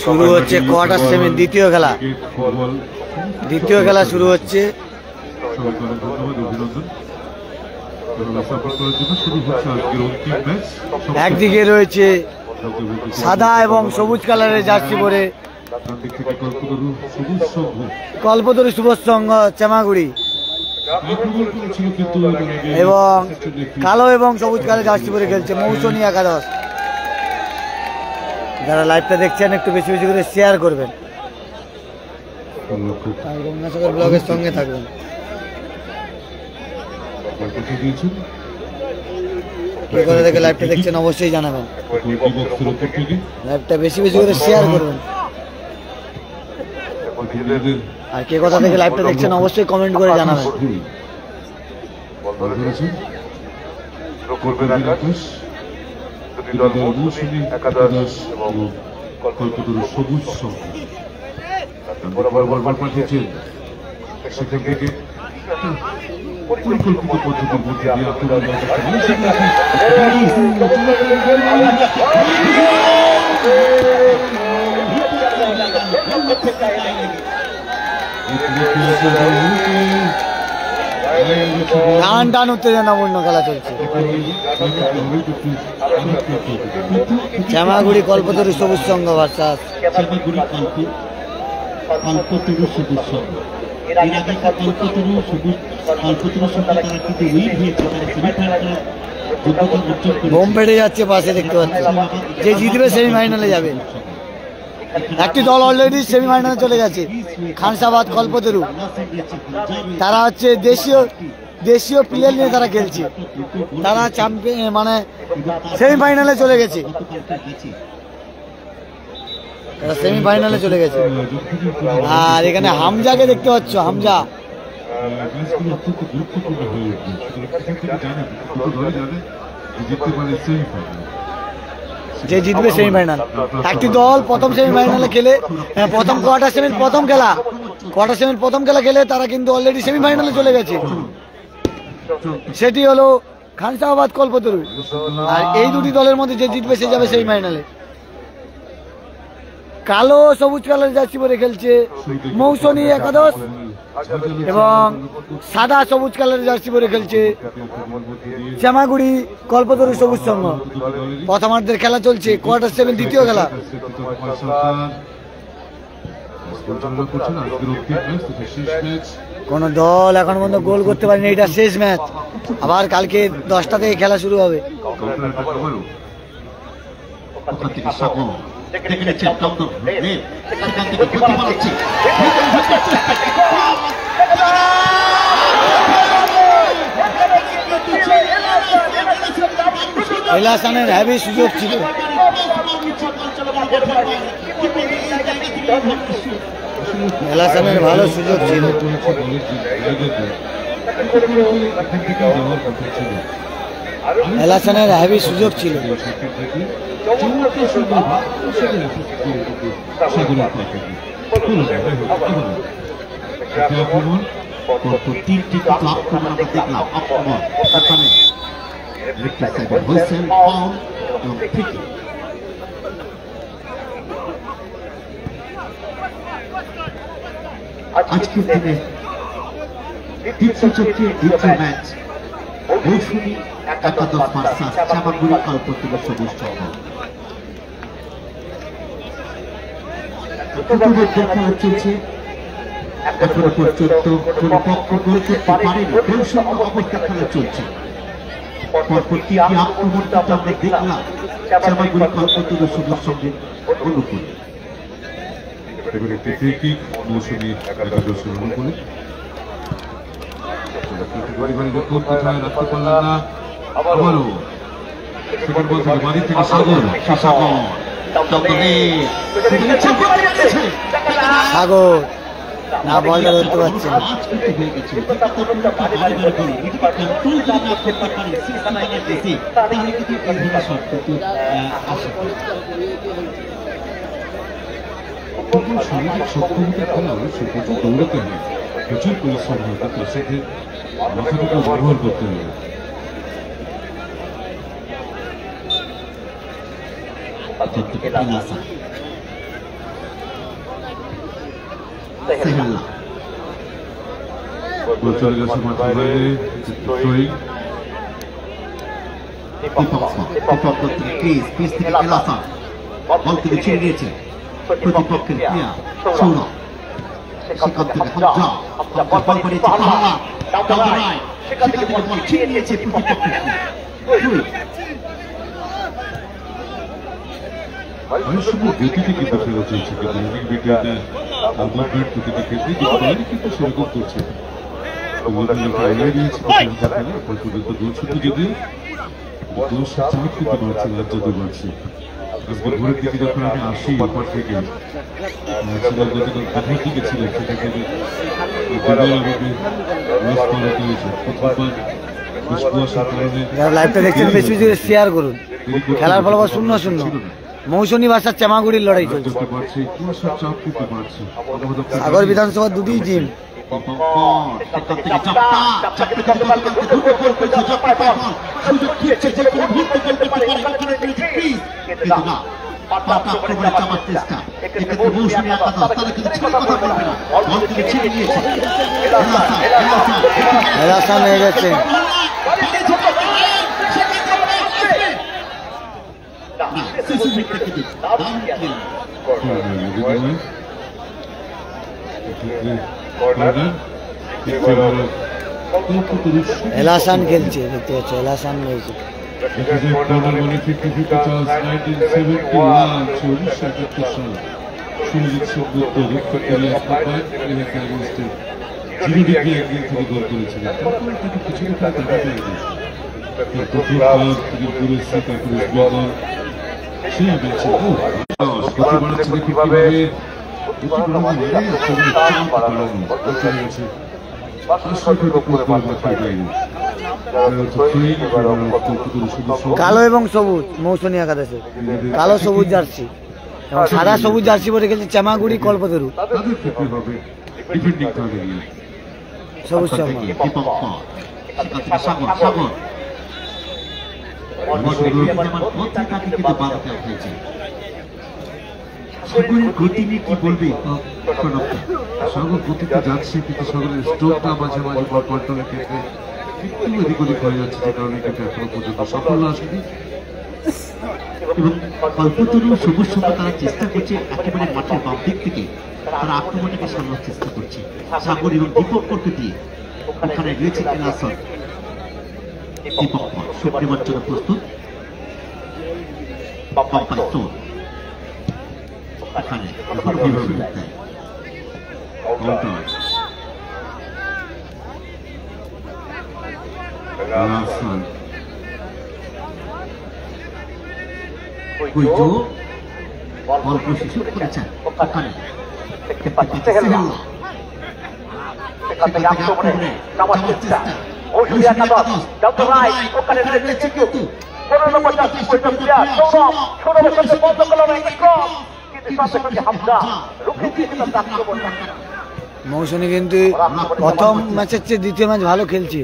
শুরু হচ্ছে কোয়ার্টার সেমির দ্বিতীয় খেলা। দ্বিতীয় খেলা শুরু হচ্ছে। একদিকে রয়েছে সাদা এবং সবুজ কালারের জার্সি পরে কল্পতরু শুভ সংঘ চেমাগুড়ি, এবং কালো এবং সবুজ কালারের জার্সি পরে খেলছে মৌসুমী একাদশ। যারা লাইভটা দেখছেন একটু বেশি বেশি করে শেয়ার করবেন আর গঙ্গাসাগর ব্লগের সঙ্গে থাকবেন। কে করে দেখে লাইভটা দেখছেন অবশ্যই জানাবেন, লাইভটা বেশি বেশি করে শেয়ার করবেন। আর কে কথা থেকে লাইভটা দেখছেন অবশ্যই কমেন্ট করে জানাবেন। একাদশ এবং কল্পতরু সবুজ সংঘ বরাবর পাঠিয়েছেন সেখান থেকে পরিকল্পিত পদ্ধতির মধ্যে দিয়ে টান টান উত্তেজনাপূর্ণ খেলা চলছে। শ্যামাগুড়ি কল্পতরু সবুজ সংঘ ভার্সাস কল্পতরু সবুজ সংঘ। এর আগে কল্পতরু সবুজ সংঘ তারা কিন্তু উইন হয়েছে, বোম ফেটে যাচ্ছে পাশে দেখতে পাচ্ছি। যে জিতবে সেমিফাইনালে যাবে। একটি দল অলরেডি সেমিফাইনালে চলে গেছে, খানসাবাদ কল্পতরু। তারা হচ্ছে দেশীয় প্লেয়ার নিয়ে তারা খেলছে, তারা চ্যাম্পিয়ন মানে সেমিফাইনালে চলে গেছে, তারা সেমিফাইনালে চলে গেছে। আর এখানে হামজাকে দেখতে পাচ্ছ, হামজা যে জিতবে সেমিফাইনাল। একটি দল প্রথম সেমিফাইনালে খেলে প্রথম কোয়ার্টার সেমির প্রথম খেলা খেলে তারা কিন্তু অলরেডি সেমিফাইনালে চলে গেছে, সেটি হলো খানসাবাদ কল্পতরু। আর এই দুটি দলের মধ্যে যে জিতবে সে যাবে সেমিফাইনালে। কালো সবুজ কালার জার্সি পরে খেলছে মৌসুমী একাদশ, এবং সাদা সবুজ কালার জার্সি পরে খেলছে শ্যামাগুড়ি কল্পতরু সবুজ সংঘ। প্রথমার্ধের খেলা চলছে, কোয়ার্টার সেভেন দ্বিতীয় খেলা। কোন দল এখন পর্যন্ত গোল করতে পারেনি, এটা শেষ ম্যাচ। আবার কালকে 10টা থেকে খেলা শুরু হবে। এলাসানের হ্যাভি সুযোগ ছিল, এলাসানের ভালো সুযোগ ছিল। এলাসানের হ্যাভি সুযোগ ছিল। তিনটি ক্লাব আমরা দেখলাম আক্রমণ, আজকের দিনে দ্বিতীয় চক্রের দ্বিতীয় ম্যাচ মৌসুমী একাদশ ভার্সাস শ্যামাগুড়ি কল্পতরু সবুজ সংঘ। খেলা চলছে, এখনো পর্যন্ত কোন পক্ষ গোল করতে পারেনি, গোলশূন্য অবস্থা খেলা চলছে। পরপর তিনটি আক্রমণটা আমরা দেখলাম শ্যামাগুড়ি কল্পতরু সবুজ সংঘের অনুকূল। মৌসুমী একাদশের অনুকূলে রাখতে পারলেন না। আবারও সেকেন্ড বল থেকে বাড়ি থেকে সাগর না বলটা ধরতে পারছে না। শারীরিক সক্ষমতা খেলাও সে প্রচুর দৌড়াতে হবে, প্রচুর পরিশ্রম হবে, তার সাথে মাথাটাকে ব্যবহার করতে হবে। চলে গেছে মাঠের বাইরে থ্রোয়িং বল থেকে ছেড়ে দিয়েছে প্রতিপক্ষের প্লেয়ার সৌরভ সেখান থেকে হামজা বল বাড়িয়েছে সেখান থেকে বল ছিঁড়ে নিয়েছে প্রতিপক্ষের গতিতে কিন্তু খেলা চলছে কিন্তু অনেক বিকেটে মুভমেন্ট প্রতিটি ক্ষেত্রে কিন্তু সেরকম করছে পর্যন্ত গোল শুধু যদিও গোল চাপ কিন্তু বাড়ছে রাজ্যতে বাড়ছে আজকে ভোরের দিকে যখন আমি আসি ওপার থেকে গতকাল কোথায় দিকে ছিলেন সেটা কিন্তু লাইভটা দেখছেন বেশি বেশি শেয়ার করুন। খেলার ফলাফল 0-0 মৌসুমী ভাষার চামাগুড়ির লড়াই চলছে। সাগর বিধানসভা দুটি টিম হয়ে গেছে। এলাসান খেলছে দেখতে পাচ্ছ, এলাসান রয়েছে। কালো এবং সবুজ মৌসুমী একাদশে, কালো সবুজ জার্সি এবং সাদা সবুজ জার্সি পরে খেলছে চামাগুড়ি কল্পতরু। সবুজ শর্মা গতি কি বলবি সাগর গতিতে যাচ্ছে কিন্তু সাগরের স্ট্রোকটা মাঝে মাঝে বল কন্ট্রোলের ক্ষেত্রে একটু এদিক ওদিক হয়ে যাচ্ছে, যে কারণে কিন্তু এখনো পর্যন্ত সাফল্য আসেনি। এবং কল্পতরু সবুজ সঙ্গে তারা চেষ্টা করছে একেবারে মাঠের বাম দিক থেকে তারা আক্রমণটাকে সামলার চেষ্টা করছে সাগর এবং দীপককে দিয়ে। ওখানে রয়েছে এলাসন, দীপক শট নেওয়ার জন্য প্রস্তুত। ওখানে বল প্রশিক্ষণ করেছেন। ওখানে মৌসুমী কিন্তু প্রথম ম্যাচের চেয়ে দ্বিতীয় ম্যাচ ভালো খেলছে।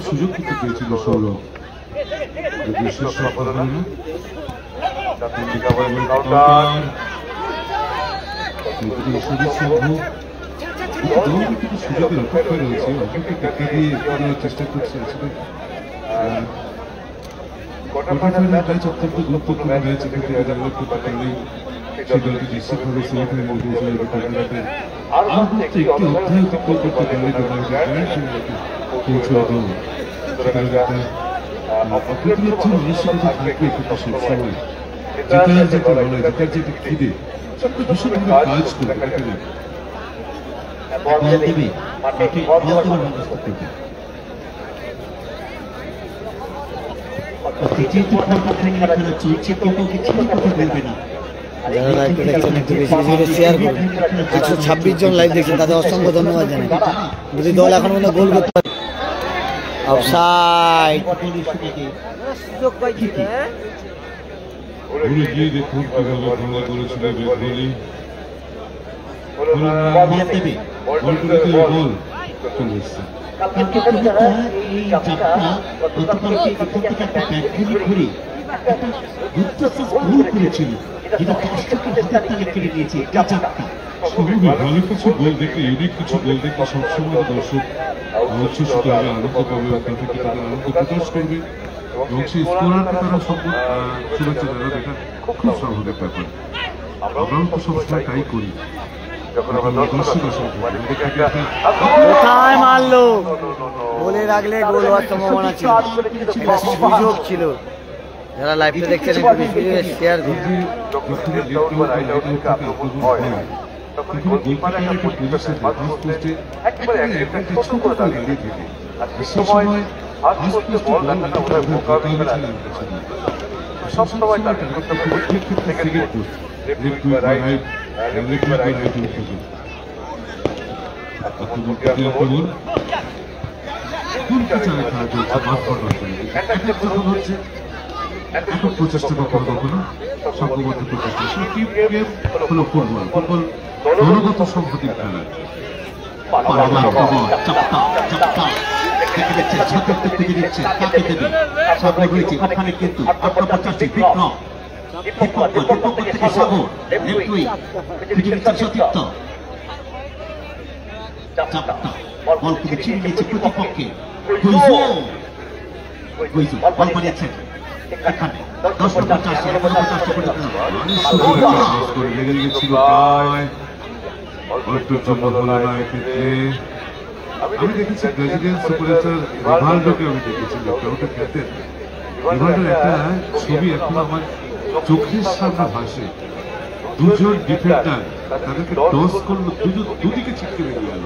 সুযোগ কিন্তু পেয়েছিল সৌরভ, সুযোগের অপেক্ষা রয়েছে, টেক্কা দিয়ে চেষ্টা করছে। অত্যন্ত গুরুত্বপূর্ণ ম্যাচ, করতে পারলেই সেই দলকে নিশ্চিতভাবে সেমিফাইনালে পৌঁছে যাবে। একটি অধ্যায় অতিক্রম করতে পারলে পৌঁছানো দল অপ্রতিরোধ মানসিকতা থাকবে কিন্তু সবসময় জেতার যে বলে জেতার যে খিদে ভীষণভাবে কাজ করবে। যারা লাইভটা দেখছেন একটু বেশি বেশি করে শেয়ার করুন। 126 জন লাইভ দেখছেন, তাদের অসংখ্য ধন্যবাদ জানাই। যদি দল এখন পর্যন্ত গোল করতে পারে। অফসাইড গিয়ে দেখুন কিভাবে ভাঙা করেছিল বেঙ্গলি। বল চলে এসছে। কালকে কলকাতা এই যাত্রা গতকালকে এখান থেকে একটা ব্যাটগুলি ঘুরে একটা দুর্দান্ত গোল করেছিল, যেটা দর্শকের হাতের তালে কেড়ে নিয়েছে এই যাত্রা। ভালো কিছু গোল দেখলে, ইউনিক কিছু গোল দেখলে সবসময় দর্শক উচ্ছ্বসিত হবে, আনন্দ পাবে, তাতে কি তাদের আনন্দ প্রকাশ করবে এবং সেই স্কোরারকে তারা শুভেচ্ছা জানাবে। এটা খুব স্বাভাবিক ব্যাপার, আমরাও তো সবসময় তাই করি। কোথায় মারলো, বলে রাখলে গোল হওয়ার সম্ভাবনা ছিল, এটা সুযোগ ছিল। যারা লাইভটা দেখছেন একটু বেশি শেয়ার করুন। একক প্রচেষ্টা কখনো কখনো সংঘবদ্ধ প্রচেষ্টা, টিম গেম হলো ফুটবল। ফুটবল দলগত সংহতির খেলা। ওখানে কিন্তু প্রতিপক্ষকে এখানে 10-50 আমি দেখেছি ব্রাজিলিয়ান সুপারস্টার রোনাল্ডোকে, আমি দেখেছি লোকটা খেলতে। রোনাল্ডোর একটা ছবি এখন আমার চোখের সামনে ভাসে, দুজন ডিফেন্ডার তাদেরকে টস করলো, দুদিকে ছিটকে বেরিয়ে গেল।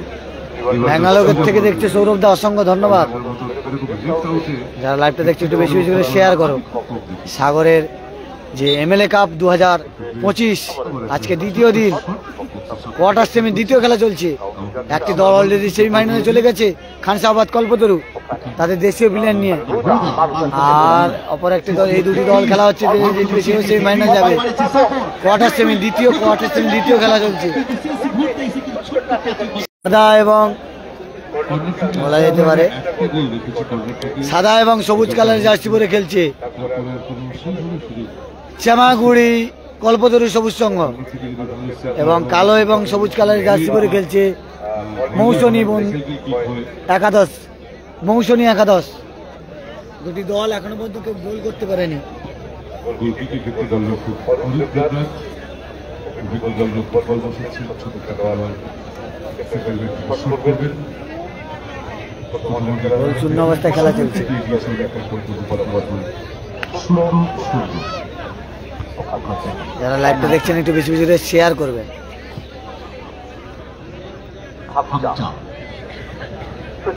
ব্যাঙ্গালোর থেকে দেখছে সৌরভ দা, অসংখ্য ধন্যবাদ। যারা লাইভটা দেখছে একটু বেশি বেশি করে শেয়ার করো। সাগরের যে এমএলএ কাপ 2025 আজকে দ্বিতীয় দিন, কোয়ার্টার সেমি দ্বিতীয় খেলা চলছে। একটি দল অলরেডি সেমিফাইনালে চলে গেছে, খানসাবাদ কল্পতরু তাদের দেশীয় প্লেয়ার নিয়ে, আর অপর একটি দল, এই দুটি দল খেলা হচ্ছে, সেমিফাইনাল যাবে। কোয়ার্টার সেমি দ্বিতীয় খেলা চলছে। সাদা এবং বলা যেতে পারে সাদা এবং সবুজ কালারের জার্সি পরে খেলছে শ্যামাগুড়ি কল্পতরু সবুজ সংঘ, এবং কালো এবং সবুজ কালারের জার্সি পরে খেলছে মৌসুমী একাদশ। দুটি দল এখনো পর্যন্ত কেউ গোল করতে পারেনি। শূন্য অবস্থায় খেলা চলছে। যারা লাইভটা দেখছেন একটু বেশি বেশি শেয়ার করবেন।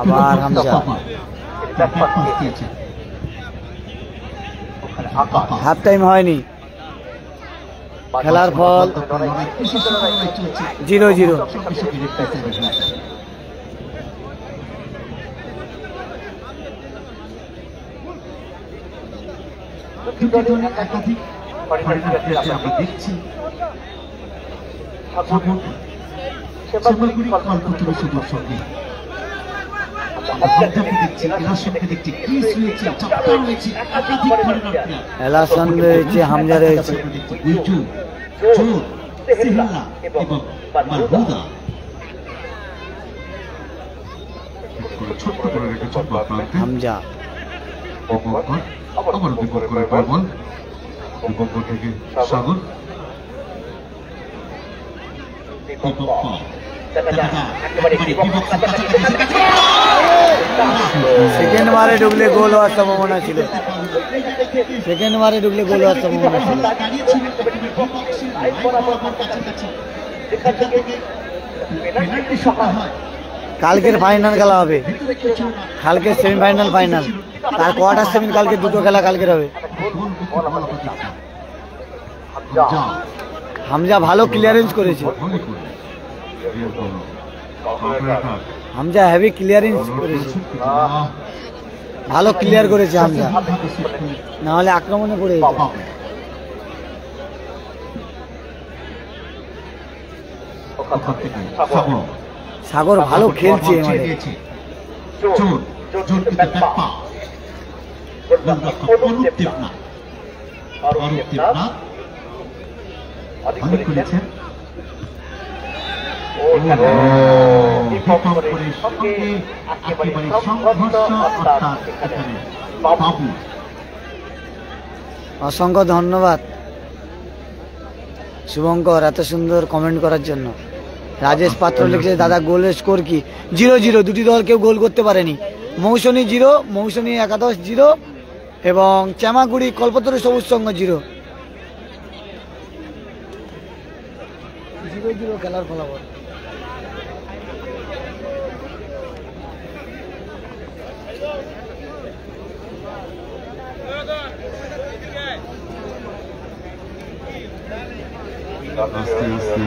আবার হামজা, হাফ টাইম হয়নি, খেলার ফল 0-0। একাধিক আমরা দেখছি হামজা রয়েছে, হামজা আবার বিপদ করে পারবল, বিপদ থেকে সাগর সেকেন্ড মারে ঢুকলে গোল হওয়ার সম্ভাবনা ছিল, কালকের ফাইনাল খেলা হবে, কালকের সেমিফাইনাল ফাইনাল, তার কোয়ার্টার সেমি কালকে দুটো খেলা কালকের হবে। হামজা ভালো ক্লিয়ারেন্স করেছে, হামজা হেভি ক্লিয়ারেন্স করেছে, ভালো ক্লিয়ার করেছে হামজা, না হলে আক্রমণে পড়ে যেত। সাগর ভালো খেলছে, জোর কিন্তু ব্যাক পা গোলরক্ষক অরূপ দেবনাথ ভালো করেছেন একেবারে সংঘর্ষ অর্থাৎ এখানে বাবু। অসংখ্য ধন্যবাদ শুভঙ্কর এত সুন্দর কমেন্ট করার জন্য। রাজেশ পাত্র লিখছে দাদা গোলের স্কোর কি? 0-0, দুটি দল কেউ গোল করতে পারেনি। মৌসুমী 0, মৌসুমী একাদশ 0 এবং চামাগুড়ি কল্পতরু সবুজ সংঘ 0-0 খেলার ফলাফল। আস্তে আস্তে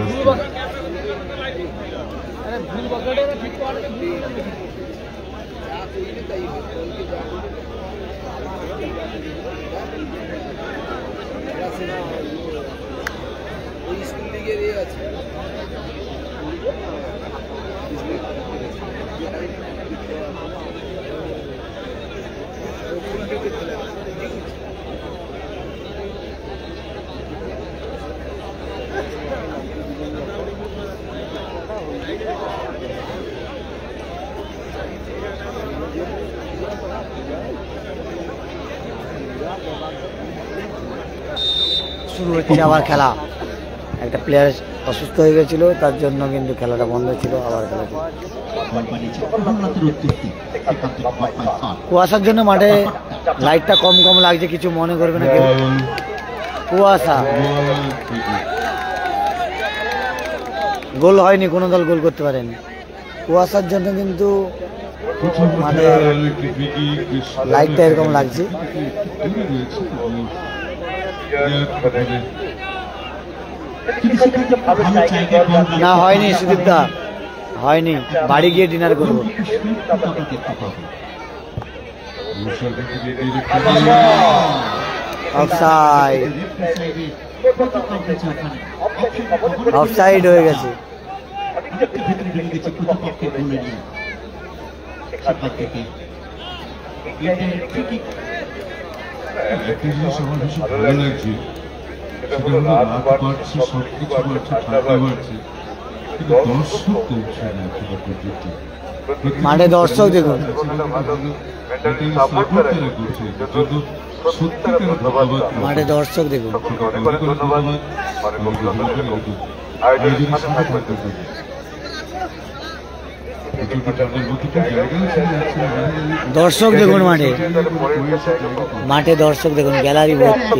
শুরু হচ্ছে আবার খেলা। একটা প্লেয়ার অসুস্থ হয়ে গেছিল, তার জন্য কিন্তু খেলাটা বন্ধ ছিল। আবার খেলা কুয়াশার জন্য মাঠে লাইটটা কম কম লাগছে, কিছু মনে করবে না কেউ। কুয়াশা, গোল হয়নি, কোনো দল গোল করতে পারেনি কুয়াশার জন্য, কিন্তু মাঠে লাইটটা এরকম লাগছে। না হয়নি সুদীপদা, হয়নি, বাড়ি গিয়ে ডিনার করবো। অফসাইড, অফসাইড হয়ে গেছে। একটা জিনিস আমার ভীষণ ভালো লাগছে, সেটা হলো রাত বাড়ছে, সবকিছু বাড়ছে, ঠান্ডা বাড়ছে, কিন্তু দর্শক কমছে না এখনো পর্যন্ত। মাঠে দর্শক দেখুন, মাঠে দর্শক দেখুন। দর্শক দেখুন, মাঠে মাঠে দর্শক দেখুন, গ্যালারি ভর্তি।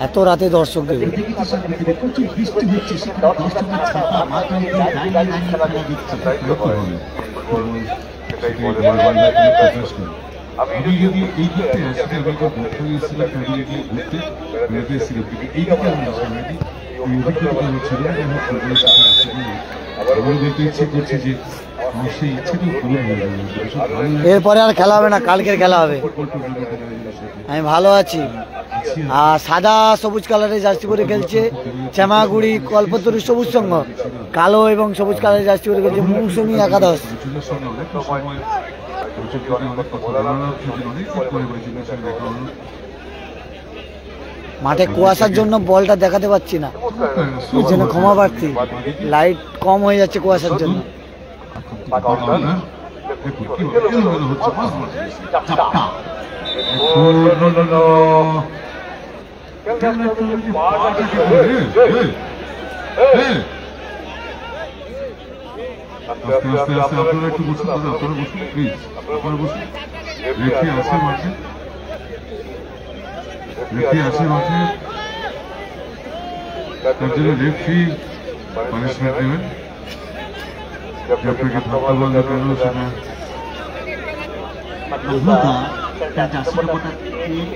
এত রাতে দর্শক দেখুন। আমি যদি এই দিকতে আসলে আমি একটা বক্তব্য এসেছিলাম, ফ্যামিলি নিয়ে ঘুরতে বেড়াতে এসেছিলাম, কিন্তু এই দিকে আমি আসলে এই অভিজ্ঞতা আমার ছিল না। আমার প্রবলেম আমার বলতে ইচ্ছে করছে যে আমার সেই ইচ্ছেটাও পূরণ হয়ে যাবে। এরপরে আর খেলা হবে না, কালকের খেলা হবে। আমি ভালো আছি। আর সাদা সবুজ কালারের জার্সি পরে খেলছে চামাগুড়ি কল্পতরু সবুজ সংঘ, কালো এবং সবুজ কালারের জার্সি পরে খেলছে মৌসুমী একাদশ। মাঠে কুয়াশার জন্য বলটা দেখাতে পাচ্ছি না, এর জন্য ক্ষমা প্রার্থী। লাইট কম হয়ে যাচ্ছে কুয়াশার জন্য। আস্তে আস্তে আস্তে আপনারা একটু বসুন, দাদা আপনারা বসুন প্লিজ, আপনারা বসুন। রেফরি আছে মাঠে, রেফরি আছে মাঠে, তার জন্য রেফরি পানিশমেন্ট নেবেন। আপনাকে ধাক্কা বল দেখানো সেটা জার্সি নম্বরটা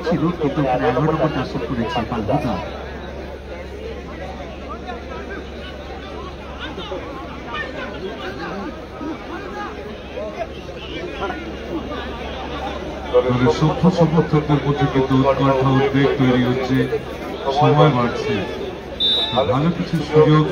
ছিল, কিন্তু 11 নম্বর জার্সি করেছে পালভুদা। সভ্য সমর্থকদের মধ্যে কিন্তু উৎকণ্ঠা উদ্বেগ তৈরি হচ্ছে, সময় বাড়ছে, ভালো কিছু সুযোগ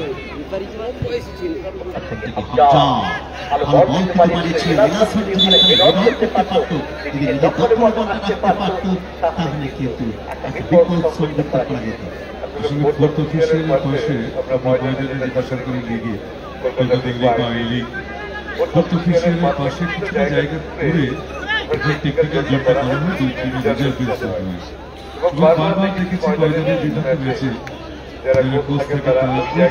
পাশে কিছুটা জায়গা করে টেকনিক্যাল জবটা করা হয়, 2-3 রিজার্ভ বেঞ্চ রয়েছে এবং বারবার দেখেছি ময়দানের বিভিন্ন ম্যাচে কোচ থেকে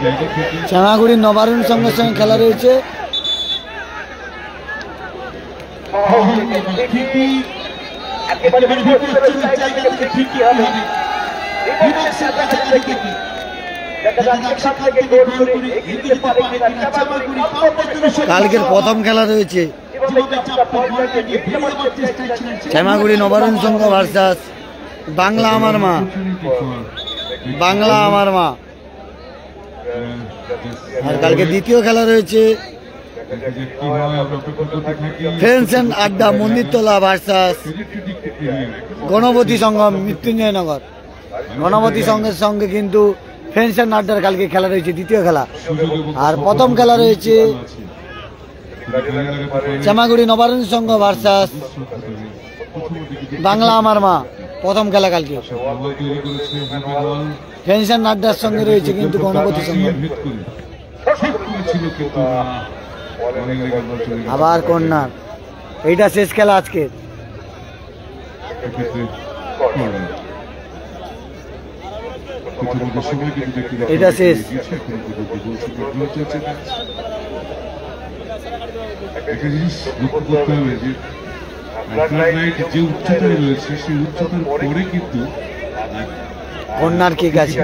জায়গা থেকে চামাগুড়ির নবারুণ সঙ্গে সঙ্গে খেলা রয়েছে। কালকের প্রথম খেলা রয়েছে শ্যামাগুড়ি নবারুণ সংঘ ভার্সাস বাংলা আমার মা। বাংলা আমার মা। আর কালকে দ্বিতীয় খেলা রয়েছে ফ্রেন্ডস এন্ড আড্ডা মন্দিরতলা ভার্সাস গণপতি সংঘম মৃত্যুঞ্জয়নগর। গণপতি সংঘের সঙ্গে কিন্তু ফ্রেন্ডস এন্ড আড্ডার কালকে খেলা রয়েছে দ্বিতীয় খেলা। আর প্রথম খেলা রয়েছে চামাগুড়ি নবারুণ সংঘ ভার্সাস বাংলা আমার মা। প্রথম খেলা কালকে ফ্রেন্ডস এন্ড আড্ডার সঙ্গে রয়েছে কিন্তু গণপতি সংঘ। আবার কর্নার। এইটা শেষ খেলা আজকে। এটা শেষ। একটা জিনিস লক্ষ্য করতে হবে যে যে উচ্চতায় রয়েছে সেই উচ্চতার পরে কিন্তু কর্নার কিক আছে।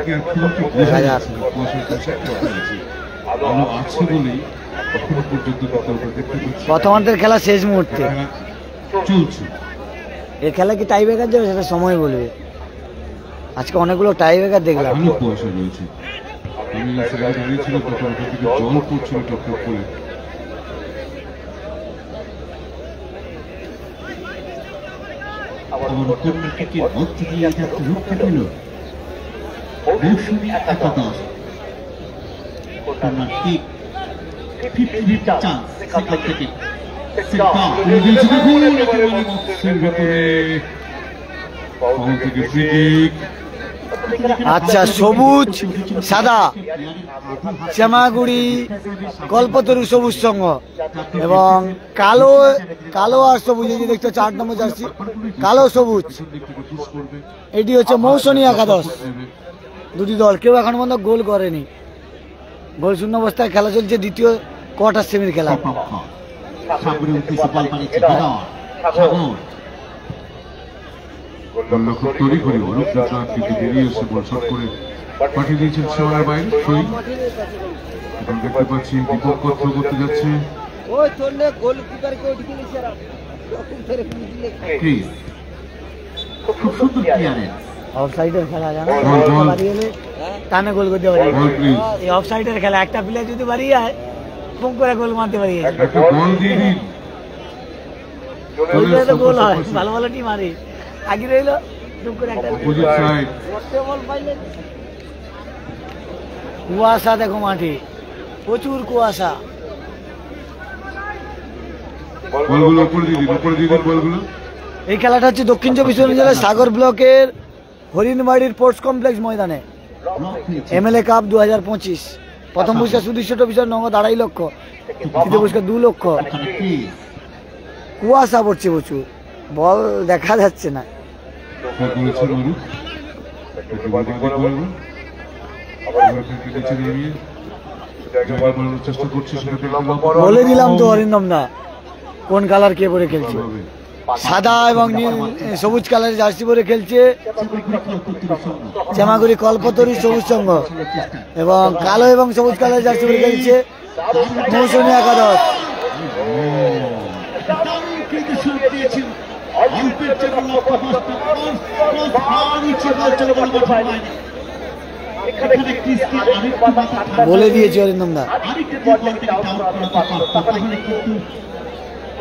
আলো আছে বলেই এখনো পর্যন্ত প্রথমার্ধের খেলা শেষ মুহূর্তে চলছে। এই খেলা কি টাই ব্রেকার যাবে সেটা সময় বলবে। আজকে অনেকগুলো টাই ব্রেকার দেখলাম। ভালো কুয়াশা রয়েছে। আমি দাঁড়িয়েছিল তখন ওখান থেকে জল পড়ছিল টপটপ করে। আচ্ছা, সবুজ সাদা শ্যামাগুড়ি কল্পতরু সবুজ সংঘ এবং কালো কালো আর সবুজ, এই যে দেখতে 4 নম্বর জার্সি কালো সবুজ, এটি হচ্ছে মৌসুমী একাদশ। দুটি দল কেউ এখন পর্যন্ত গোল করেনি। গোল শূন্য অবস্থায় খেলা চলছে দ্বিতীয় কোয়ার্টার সেমির খেলা। পাঠিয়ে দিয়েছেন সীমানার বাইরে। এখন দেখতে পাচ্ছি দীপক কত্র করতে যাচ্ছে। খুব সুন্দর ক্লিয়ারেন্স। অফসাইডের খেলা জানো, টানে গোল করতে পারি। এই অফসাইডের খেলা, একটা প্লেয়ার যদি বাড়িয়ে যায় পুং করে গোল মারতে পারি। গোল হয়, ভালো ভালো টিম মারে। আগে রইল কুয়াশা, দেখো মাঠে প্রচুর কুয়াশা। এই খেলাটা হচ্ছে দক্ষিণ চব্বিশ পরগনা জেলার সাগর ব্লকের হরিণবাড়ির স্পোর্টস কমপ্লেক্স ময়দানে। MLA cup 2025। প্রথম পুরস্কার সুদৃশ্য ট্রফির নগদ 2.5 লক্ষ, দ্বিতীয় পুরস্কার 2 লক্ষ। কুয়াশা পড়ছে প্রচুর, বল দেখা যাচ্ছে না। বলে দিলাম তো অরিন্দম দা কোন কালার কে পরে খেলছে। সাদা এবং নীল সবুজ কালারের জার্সি পরে খেলছে শ্যামাগুড়ি কল্পতরু সবুজ সংঘ, এবং কালো এবং সবুজ কালারের জার্সি পরে খেলছে মৌসুমী একাদশ। এখানে ক্রিসকে আরেকটু মাথা বলে দিয়েছি অরিন্দম দা। আরেকটু বলটাকে আউট করাতে পারতো তাহলে কিন্তু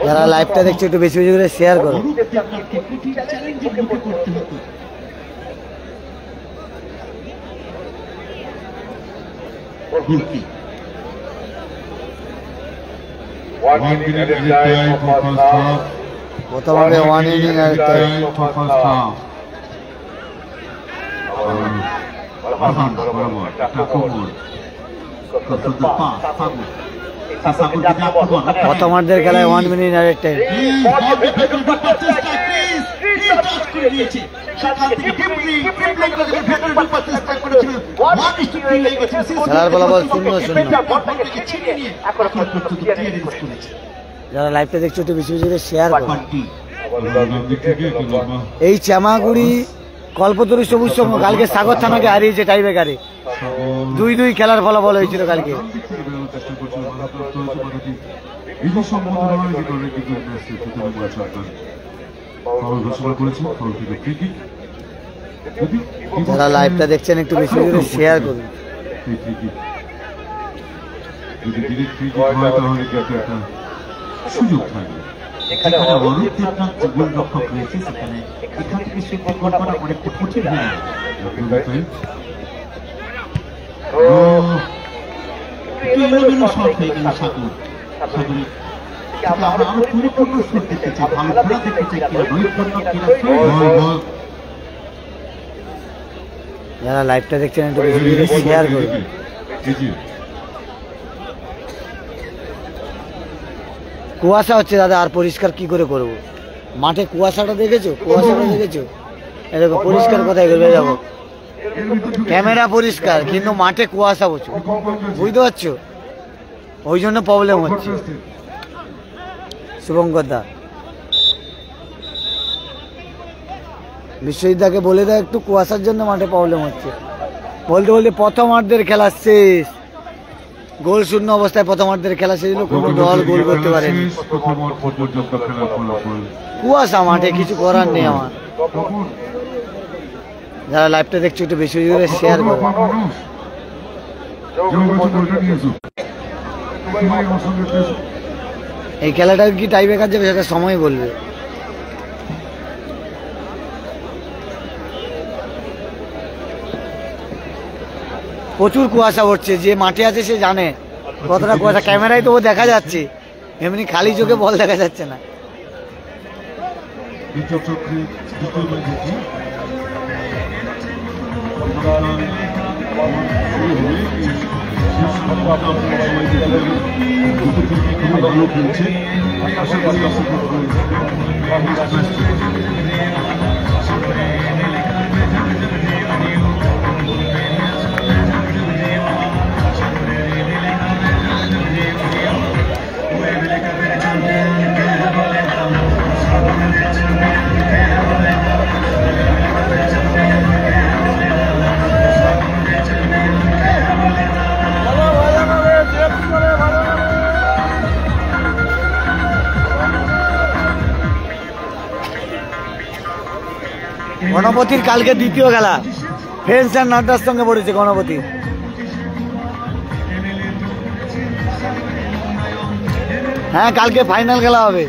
যারা লাইভটা দেখছে একটু বেশি বেশি করে শেয়ার করো। আপনাকে কঠিন চ্যালেঞ্জের মুখে পড়তে হতো। গোলকি 1 minute added time for first half. প্রথমে 1 ইনিং আর Time for first half. Arhan বরাবর টাকমোর সুন্দর পাস ফাগু সাগর দিকে আক্রমণ প্রথমার্ধের খেলায় 1 মিনিট আর টাইম। খেলার ফলাফল 0-0। যারা লাইভটা দেখছো একটু বেশি বেশি করে শেয়ার করো। এই চামাগুড়ি কল্পতরু সবুজ সংঘ কালকে সাগর থানাকে হারিয়েছে টাইব্রেকারে। 2-2 খেলার ফলাফল হয়েছিল কালকে। যারা লাইভটা দেখছেন একটু বেশি বেশি করে শেয়ার করুন। সুযোগ থাকবে। এখানে অরূপ দেবনাথ যে গোলরক্ষক রয়েছে সেখানে এখান থেকে সুযোগ করা অনেকটা কঠিন হয়ে যাবে। এলোমেলো শট হয়ে গেল সাগর। সাগরের আমরা আরো পরিপূর্ণ শট দেখতে চাই, ভালো খেলা দেখতে চাই, কিনা নৈপুণ্য কিনা যারা লাইভটা দেখছেন একটু বেশি বেশি করে শেয়ার করুন। কুয়াশা হচ্ছে দাদা, আর পরিষ্কার কি করে করব? মাঠে কুয়াশাটা দেখেছো? কুয়াশাটা দেখেছো? এরকম পরিষ্কার কোথায় করবে যাবো? ক্যামেরা পরিষ্কার কিন্তু মাঠে কুয়াশা প্রচুর, বুঝতে পারছো? ওই জন্য প্রবলেম হচ্ছে। শুভঙ্কর দা, বিশ্বজিৎদাকে বলে দেয় একটু কুয়াশার জন্য মাঠে প্রবলেম হচ্ছে। বলতে বলতে প্রথমার্ধের খেলা শেষ, গোল শূন্য অবস্থায় প্রথমার্ধের খেলা শেষ হলো, কোনো দল গোল করতে পারেনি। কুয়াশা মাঠে, কিছু করার নেই আমার। যারা লাইভটা দেখছো একটু বেশি বেশি করে শেয়ার করো। এই খেলাটা কি টাই ব্রেকার যাবে সেটা সময় বলবে। প্রচুর কুয়াশা পড়ছে, যে মাঠে আছে সে জানে কতটা কুয়াশা। ক্যামেরায় তবু দেখা যাচ্ছে, এমনি খালি চোখে বল দেখা যাচ্ছে না। ভালো খেলছে, আশা করি গণপতির কালকে দ্বিতীয় খেলা, ফ্রেন্ডস অ্যান্ড নাড্ডার সঙ্গে পড়েছে গণপতি। হ্যাঁ, কালকে ফাইনাল খেলা হবে।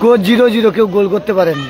স্কোর 0-0, কেউ গোল করতে পারেনি।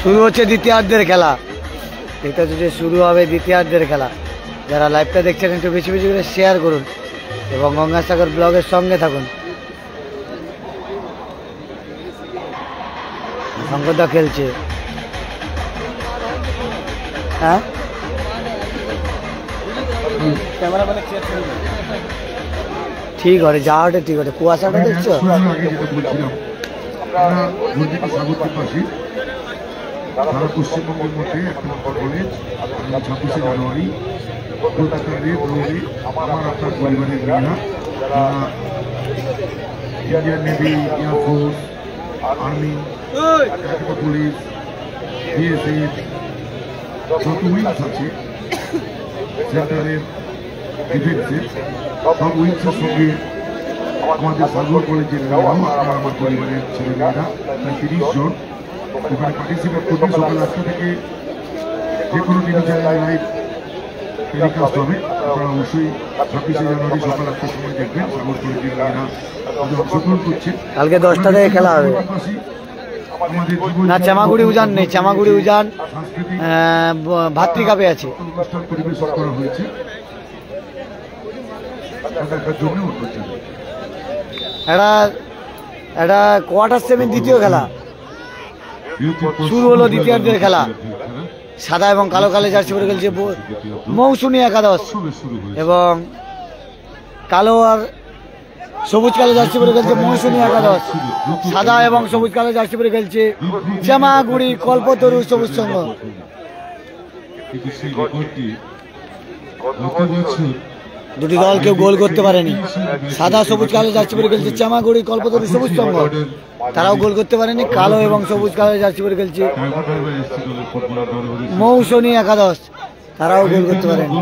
শুরু হচ্ছে দ্বিতীয়ার্ধের খেলা। এটা হচ্ছে শুরু হবে দ্বিতীয়ার্ধের খেলা। যারা লাইভটা দেখছেন একটু বেশি বেশি করে শেয়ার করুন এবং গঙ্গাসাগর ব্লগের সঙ্গে থাকুন। শঙ্করদা খেলছে, হ্যাঁ ঠিক আছে, যাওয়াটা ঠিক আছে। কুয়াশাটা দেখছো? সারা পশ্চিমবঙ্গের মধ্যে 1 নম্বর কলেজ 26শে জানুয়ারি কলকাতার রেড রোডে আমার আপনার পরিবারের মেয়েরা Indian navy, air force, army, police, BSF যত উইংস আছে সেন্টারের ডিফেন্সের সব উইংসের সঙ্গে আমাদের সাগর কলেজের মেয়েরাও আমার পরিবারের ছেলেমেয়েরা প্রায় 30 জন ওখানে পার্টিসিপেট করবে। সকাল 8টা থেকে যে কোনো নিউজ চ্যানেলে লাইভ টেলিকাস্ট হবে। আপনারা অবশ্যই 26শে জানুয়ারি সকাল 8টার সময় দেখবেন সাগর কলেজের মেয়েরা অংশগ্রহণ করছে। কালকে 10টা থেকে খেলা হবে। না, চামাগুড়ি উজান নেই, চামাগুড়ি উজান ভাতৃকাপে আছে। অনুষ্ঠান পরিবেশন করা হয়েছে এটা কোয়ার্টার সেমি দ্বিতীয় খেলা শুরু হলো। দ্বিতীয়ার্ধের খেলা সাদা এবং কালো কালো জার্সি পরে খেলছে মৌসুমী একাদশ এবং কালো আর সবুজ কালো জার্সি পরে খেলছে মৌসুমী একাদশ। সাদা এবং সবুজ কালো জার্সি পরে খেলছে চামাগুড়ি কল্পতরু সবুজ সংঘ। দুটি দল কেউ গোল করতে পারেনি। সাদা সবুজ কালো জার্সি পরে খেলছে চামাগুড়ি কল্পতরু সবুজ সংঘ, তারাও গোল করতে পারেনি। কালো এবং সবুজ কালো জার্সি পরে খেলছে মৌসুমী একাদশ, তারাও গোল করতে পারেনি।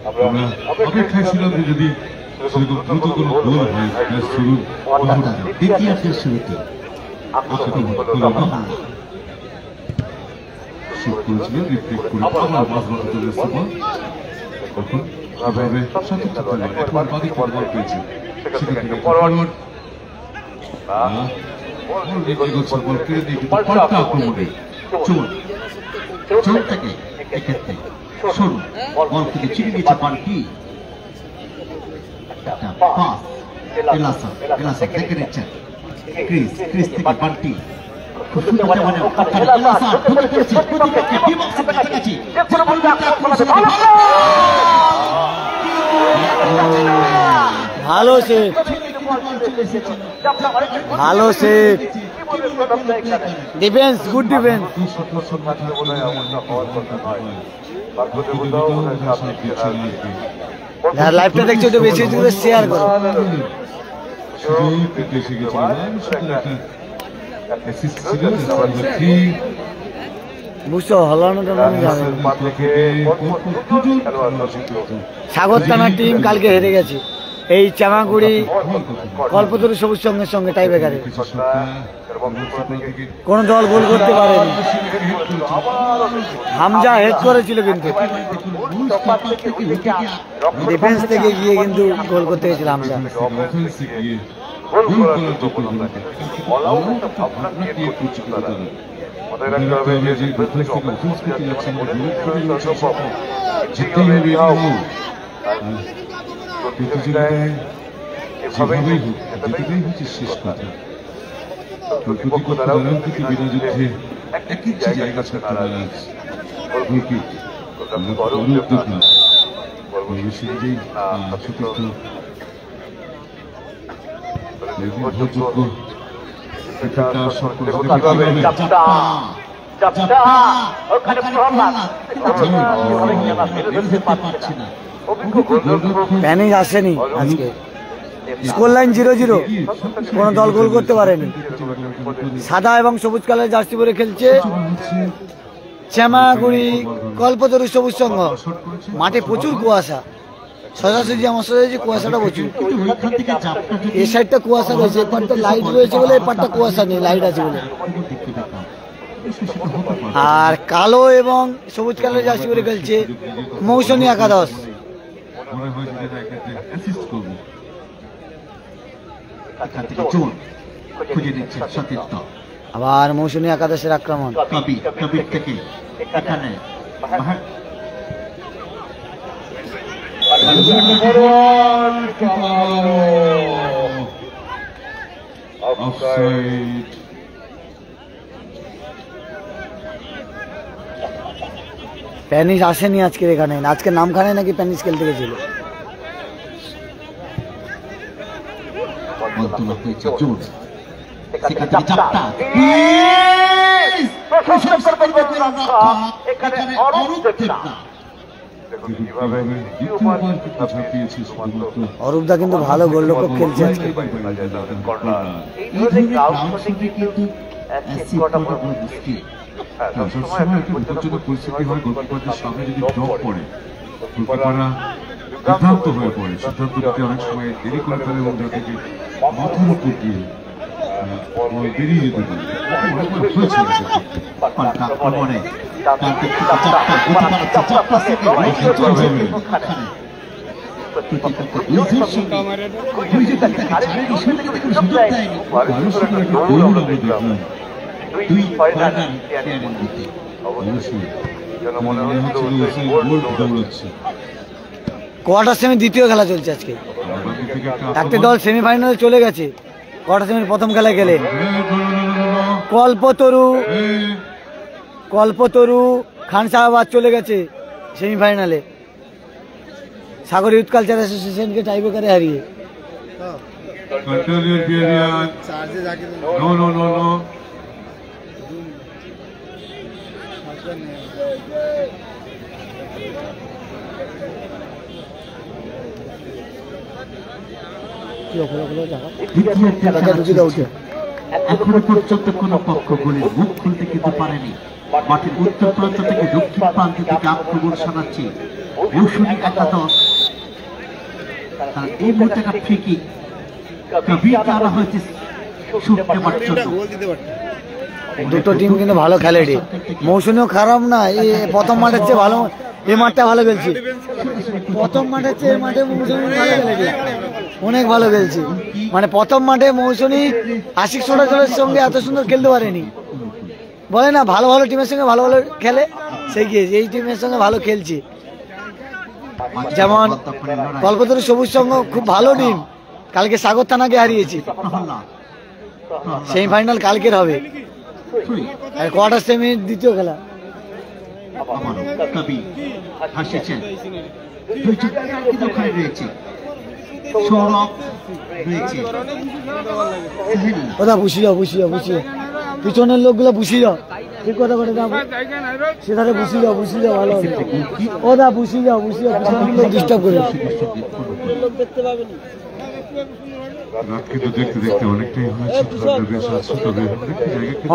আমরা অপেক্ষায় ছিলাম যে যদি সেরকম দ্রুত কোনো গোল হয় শুরুর দ্বিতীয়ার্ধের শুরুতে শুট করেছিলেন রিফ্লেক্ট করে আবার মাঝ মাঠে চলে এসছে বল। তখন এভাবে একবার বাদিক বল পেয়েছে, সেখান থেকে ফরওয়ার্ড এগোচ্ছে বল কেড়ে দিয়ে কিন্তু পাল্টা আক্রমণে চোর থেকে এক্ষেত্রে সরু বল থেকে ছিঁড়ে নিয়েছে বান্টি। পাস এলাসা দেখে নিচ্ছেন ক্রিস থেকে বান্টি। খুব সুন্দর মানে এলাসা ঢুকে পড়েছে প্রতিপক্ষের বিপক্ষের কাছাকাছি। ভালো সেভ, ভালো সেভ, ডিফেন্স, গুড ডিফেন্স। লাইভটা দেখছো একটু বেশি করে শেয়ার করো। বুঝছো হলানোটা সাগর থানার টিম কালকে হেরে গেছে এই চামাগুড়ি কল্পতরু সবুজ সঙ্গের সঙ্গে টাই ব্রেকারে। কোন দল গোল করতে পারেনি। হামজা হেড করেছিল কিন্তু ডিফেন্স থেকে গিয়ে কিন্তু গোল করতে গেছিল হামজা। শেষ কথা বিনা যুদ্ধে এক ইঞ্চি জায়গা ছাড়তে নারাজ। প্যানিশ আসেনি আজকে, স্কোর লাইন 0-0, কোনো দল গোল করতে পারেনি। সাদা এবং সবুজ কালার জার্সি পরে খেলছে শ্যামাগুড়ি কল্পতরু সবুজ সংঘ। মাঠে প্রচুর কুয়াশা, সোজাসুজি আমার সোজাসুজি কুয়াশাটা প্রচুর। এই সাইডটা কুয়াশা রয়েছে, এই পাটটা লাইট রয়েছে বলে এই পাটটা কুয়াশা নেই, লাইট আছে বলে। আর কালো এবং সবুজ কালার জার্সি পরে খেলছে মৌসুমী একাদশ। আবার মৌসুমী একাদশের আক্রমণ। প্যানিশ আসেনি আজকের এখানে, আজকে নামখানে নাকি প্যানিশ খেলতে গেছিল। অরূপদা কিন্তু ভালো গোলরক্ষক খেলছে আজকে। সবসময় একটা বিপজ্জনক পরিস্থিতি হয়, গোলকিপারদের সামনে যদি ড্রপ পড়ে গোলকিপাররা বিভ্রান্ত হয়ে পড়ে, সিদ্ধান্ত নিতে অনেক সময় দেরি করে ফেলে এবং যা থেকে মাথার উপর দিয়ে বেরিয়ে যেতে পারে। কোয়ার্টার সেমি দ্বিতীয় খেলা চলছে আজকে। একটা দল সেমিফাইনালে চলে গেছে, কোয়ার্টার সেমির প্রথম খেলা খেলে। কল্পতরু খানসাহাবাদ চলে গেছে সেমিফাইনালে সাগর ইউথ কালচার অ্যাসোসিয়েশনকে টাইব্রেকারে হারিয়ে। এখনো পর্যন্ত কোন পক্ষ গোলের মুখ খুলতে কিন্তু পারেনি। মাঠের উত্তর প্রান্ত থেকে দক্ষিণ প্রান্ত থেকে আক্রমণ শোনাচ্ছে মৌসুমী একাদশ। এই মুহূর্তে একটা ফ্রি কিক কবিরকে আনা হয়েছে শুট নেবার জন্য। দুটো টিম কিন্তু ভালো খেলে রে, মৌসুমীও খারাপ না, এই প্রথম মাঠের চেয়ে ভালো, এই মাঠটা ভালো খেলছে। প্রথম মাঠের চেয়ে এই মাঠে মৌসুমী ভালো খেলে, অনেক ভালো খেলছে। মানে প্রথম মাঠে মৌসুমী আশিক সোনাজলের সঙ্গে এত সুন্দর খেলতে পারেনি, বলে না ভালো ভালো টিমের সঙ্গে ভালো ভালো খেলে, সেই গিয়েছে এই টিমের সঙ্গে ভালো খেলছে। যেমন কল্পতরু সবুজ সংঘ খুব ভালো টিম, কালকে সাগর থানাকে হারিয়েছে। সেমিফাইনাল কালকের হবে, আর কোয়ার্টার সেমির দ্বিতীয় খেলা। ওদা বুঝি যাও, বুঝি যাও, বুঝি যাও, পিছনের লোকগুলো বুঝি যাও, ঠিক কথা বলে দাও, সেখানে বুঝি যাও, বুঝি যাও, ভালো হবে। ওদা বুঝি যাও, বুঝি যাও, পিছনের লোক ডিস্টার্ব করে।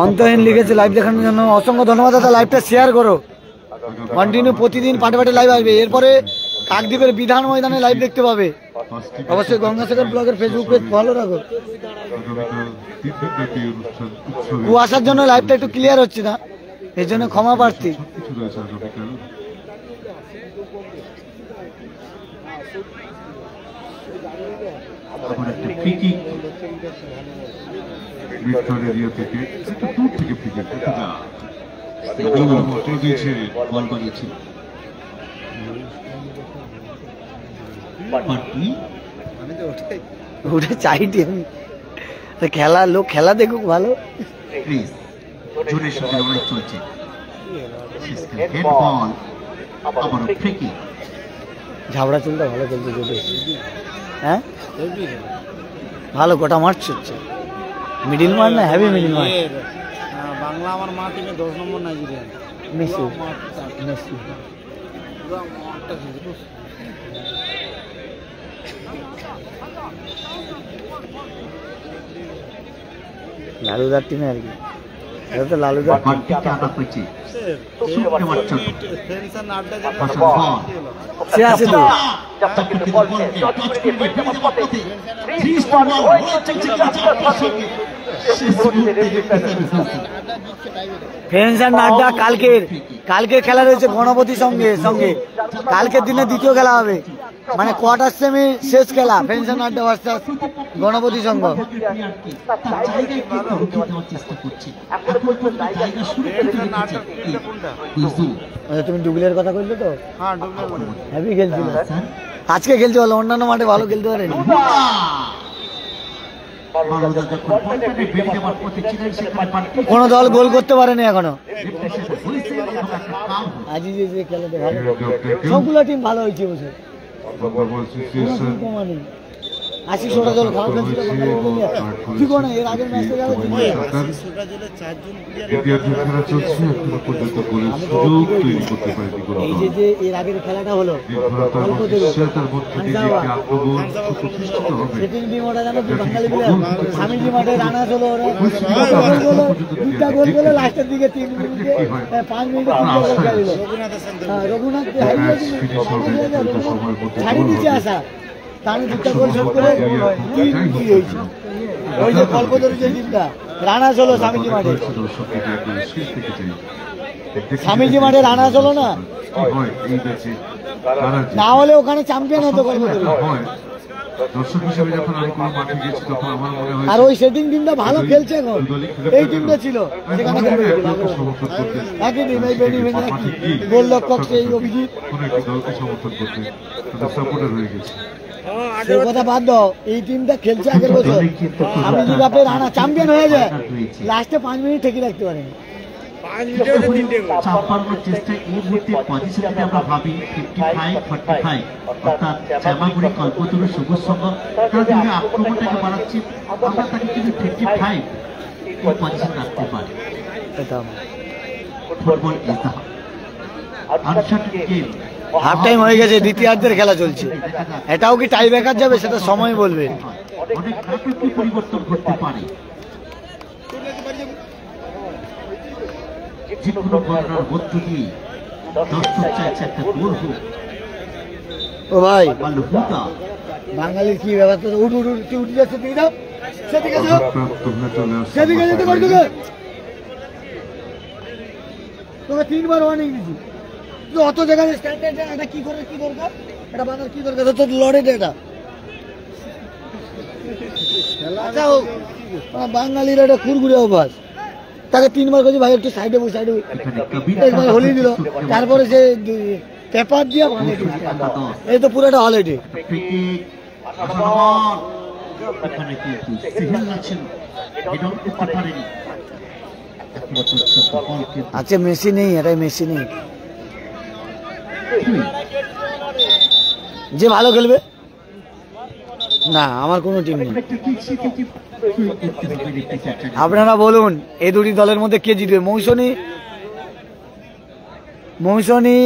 অন্তহীন লিখেছে লাইভ দেখানোর জন্য অসংখ্য ধন্যবাদ দাদা। লাইভটা শেয়ার করো, কন্টিনিউ প্রতিদিন পাটে পাটে লাইভ আসবে। এরপরে কাকদ্বীপের বিধান ময়দানে লাইভ দেখতে পাবে। অবশ্যই গঙ্গাসাগর ব্লগের ফেসবুক পেজ ফলো রাখো। কুয়াশার জন্য লাইভটা একটু ক্লিয়ার হচ্ছে না, এই জন্য ক্ষমা প্রার্থী। ওটা চাইটি আমি, খেলা লোক খেলা দেখুক ভালো। আবারও ফ্রিকি। ঝাবড়া চুলটা ভালো খেলছে যদি, হ্যাঁ ভালো গোটা মারছে হচ্ছে, মিডিল মার না হেভি মিডিল মার। বাংলা আমার মা টিমে 10 নম্বর নাইজেরিয়ান মেসি মেসি লালুদার টিমে আর কি, এটা তো লালুদার টিম। বান্টিকে আনা হয়েছে সুপ্রিম মার্চন ফ্রেন্ডস আড্ডা পাশান বল সে আছে তো, ফ্রেন্ডস অ্যান্ড আড্ডা কালকের খেলা রয়েছে গণপতি সঙ্গে কালকের দিনে দ্বিতীয় খেলা হবে, মানে কোয়ার্টার সেমি শেষ খেলা, ফ্রেন্ডস অ্যান্ড আড্ডা ভার্সাস গণপতি সংঘ। তুমি ডুগলের কথা বললে তো, হ্যাঁ ডুবলে হ্যাপি খেলছিল, আজকে খেলতে পারলো, অন্যান্য মাঠে ভালো খেলতে পারেনি। কোনো দল গোল করতে পারেনি এখনো, আজই যে খেলাতে ভালো, সবগুলো টিম ভালো হয়েছে বসে, 80-100টা দল খারাপ খেলছিল, ঠিক না এর আগের ম্যাচে যাবে এই যে এর আগের খেলাটা হলো স্বামীজি মাঠে রানা হলো, দুটা গোল গেল লাস্টের দিকে 3 মিনিটে 5 মিনিটে রঘুনাথ ছাড়িয়ে দিচ্ছে আসা, তার দুটা গোল শোধ করে ওই যে কল্পতরু যে টিমটা রানাস হলো স্বামীজি মাঠে রানাস হলো না হলে ওখানে চ্যাম্পিয়ন হতো কল্পতরু। আর ওই সেটিং টিমটা ভালো খেলছে এখন, এই টিমটা ছিল সেখানে একই টিম, এই বেনি ভেঙে গোলরক্ষক সেই অভিজিৎ, সেই কথা বাদ দাও, এই টিমটা খেলছে আগের বছর স্বামীজি কাপে রানা চ্যাম্পিয়ন হয়ে যায়, লাস্টে 5 মিনিট ঠেকে রাখতে পারেনি। চেষ্টা এই মুহূর্তে পজিশন যদি আমরা ভাবি 55-45, অর্থাৎ শ্যামাগুড়ি কল্পতরু সবুজ সংঘ তারা যদি আক্রমণটাকে বাড়াচ্ছে, আমরা তাকে কিন্তু 55 এই পজিশন রাখতে পারি। Football is the uncertain game. Half time হয়ে গেছে, দ্বিতীয়ার্ধের খেলা চলছে, এটাও কি টাই ব্রেকার যাবে সেটা সময় বলবে। অনেক নাটকীয় পরিবর্তন করতে পারে, যে কোনো গণনার মধ্য দিয়ে দর্শক চাইছে একটা গোল হোক। ও ভাই মালহুদা বাঙালির কি ব্যবস্থা, উঠ উঠে যাচ্ছে, দিকে দাও সেদিকে যাও, সেদিকে যেতে পারতো না, তোকে 3 বার ওয়ার্নিং দিচ্ছি, অত জায়গায় স্ট্যান্ডার্ড এটা কি করে, কি দরকার এটা বানার কি দরকার, তো লড়ে এটা আচ্ছা হোক, বাঙালির একটা কুরকুরে অভ্যাস, তাকে 3 বার করছি ভাই একটু সাইডে একবার হলিয়ে দিল, তারপরে সে পেপার দিয়ে বানিয়ে দিল, এই তো পুরোটা হলিডে। আচ্ছা মেসি নেই, এটাই মেসি নেই, যে ভালো খেলবে না, আমার কোনো টিম নেই। আপনারা বলুন এই দুটি দলের মধ্যে কে জিতবে, মৌসুমী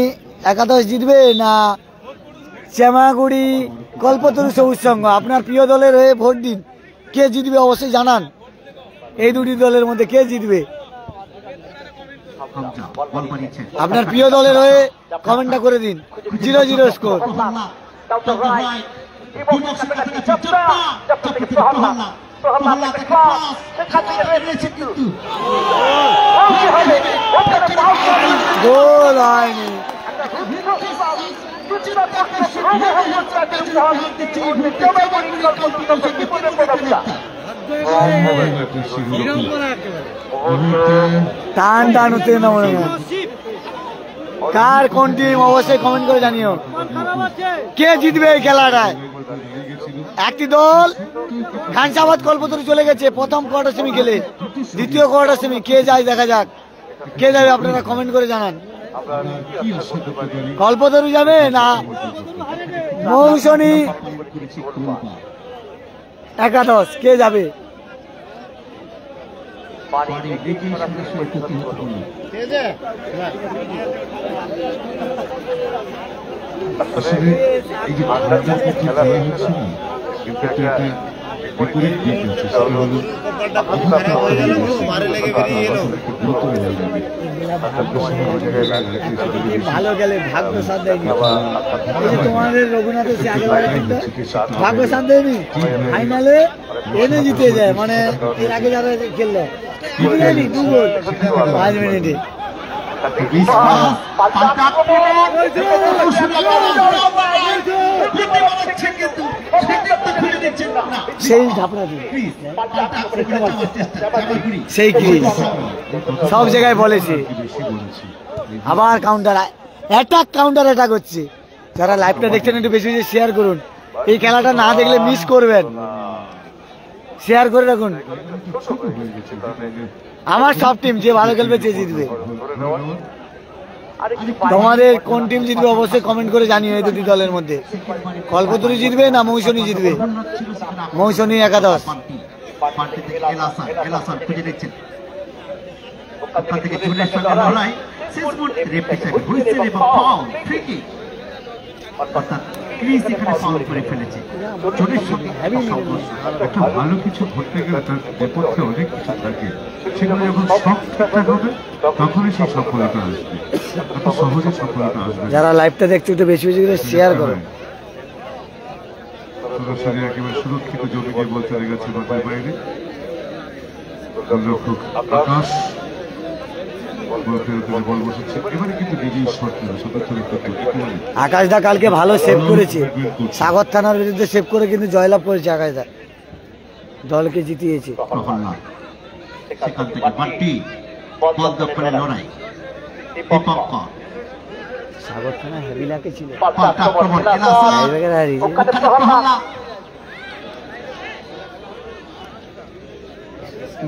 একাদশ জিতবে না শ্যামাগুড়ি কল্পতরু সবুজ সংঘ? আপনার প্রিয় দলের হয়ে ভোট দিন, কে জিতবে অবশ্যই জানান, এই দুটি দলের মধ্যে কে জিতবে আপনার প্রিয় দলের হয়ে কমেন্টটা করে দিন। 0-0 স্কোর। গোল হয়নি, টান টান হতে না মনে হয়। কার কোন টিম অবশ্যই কমেন্ট করে জানিও, কে জিতবে এই খেলাটায়। একটি দল খানসাবাদ কল্পতরু চলে গেছে প্রথম কোয়ার্টার সেমি খেলে, দ্বিতীয় কোয়ার্টার সেমি কে যায় দেখা যাক, কে যাবে আপনারা কমেন্ট করে জানান। কি আশা করতে পারি? কল্পতরু যাবে না মৌসুমী একাদশ, কে যাবে? আসলে এই যে ভান্ডার করতে খেলা হচ্ছে না, কিন্তু একটা বিপরীত দিক আছে, সেটা হলো ভালো গেলে ভাগ্য সাথ দেয়নি। এই যে তোমাদের রঘুনাথের সে আগেবারে কিন্তু ভাগ্য সাথ দেয়নি, ফাইনালে এনে জিতে যায়। মানে এর আগে যারা খেললো জিতে যায়নি 2 গোল 5 মিনিটে। সেই ঝাপড়া সেই ক্রিজ সব জায়গায় বলেছে। আবার কাউন্টার অ্যাটাক হচ্ছে। যারা লাইভটা দেখছেন একটু বেশি বেশি শেয়ার করুন। এই খেলাটা না দেখলে মিস করবেন, শেয়ার করে রাখুন। আমার সব টিম যে ভালো খেলবে সে জিতবে। তোমাদের কোন টিম জিতবে অবশ্যই কমেন্ট করে জানিও। এই দুটি দলের মধ্যে কল্পতরু জিতবে না মৌসুমী জিতবে? মৌসুমী একাদশ। একটা ভালো কিছু ঘটতে গেলে তার বিপক্ষে অনেক কিছু থাকে, সেগুলো যখন সব ঠিকঠাক হবে তখনই সেই সফলতা আসবে, এত সহজে সফলতা আসবে। যারা লাইভটা দেখছো একটু বেশি বেশি করে শেয়ার করো। সরাসরি একেবারে সুরক্ষিত জমি দিয়ে বল চলে গেছে মাঠের বাইরে। গোলরক্ষক আকাশ বল ফেরত দিলে বল বসেছে, এবারে কিন্তু নিজেই শট নেবে। আকাশদা কালকে ভালো সেভ করেছে, সাগর থানার বিরুদ্ধে সেভ করে কিন্তু জয়লাভ করেছে আকাশদা, দলকে জিতিয়েছে। সেখান থেকে বান্টি বল দখলের লড়াই, দীপঙ্কর সাগর থানা হেভিলাকে ছিল।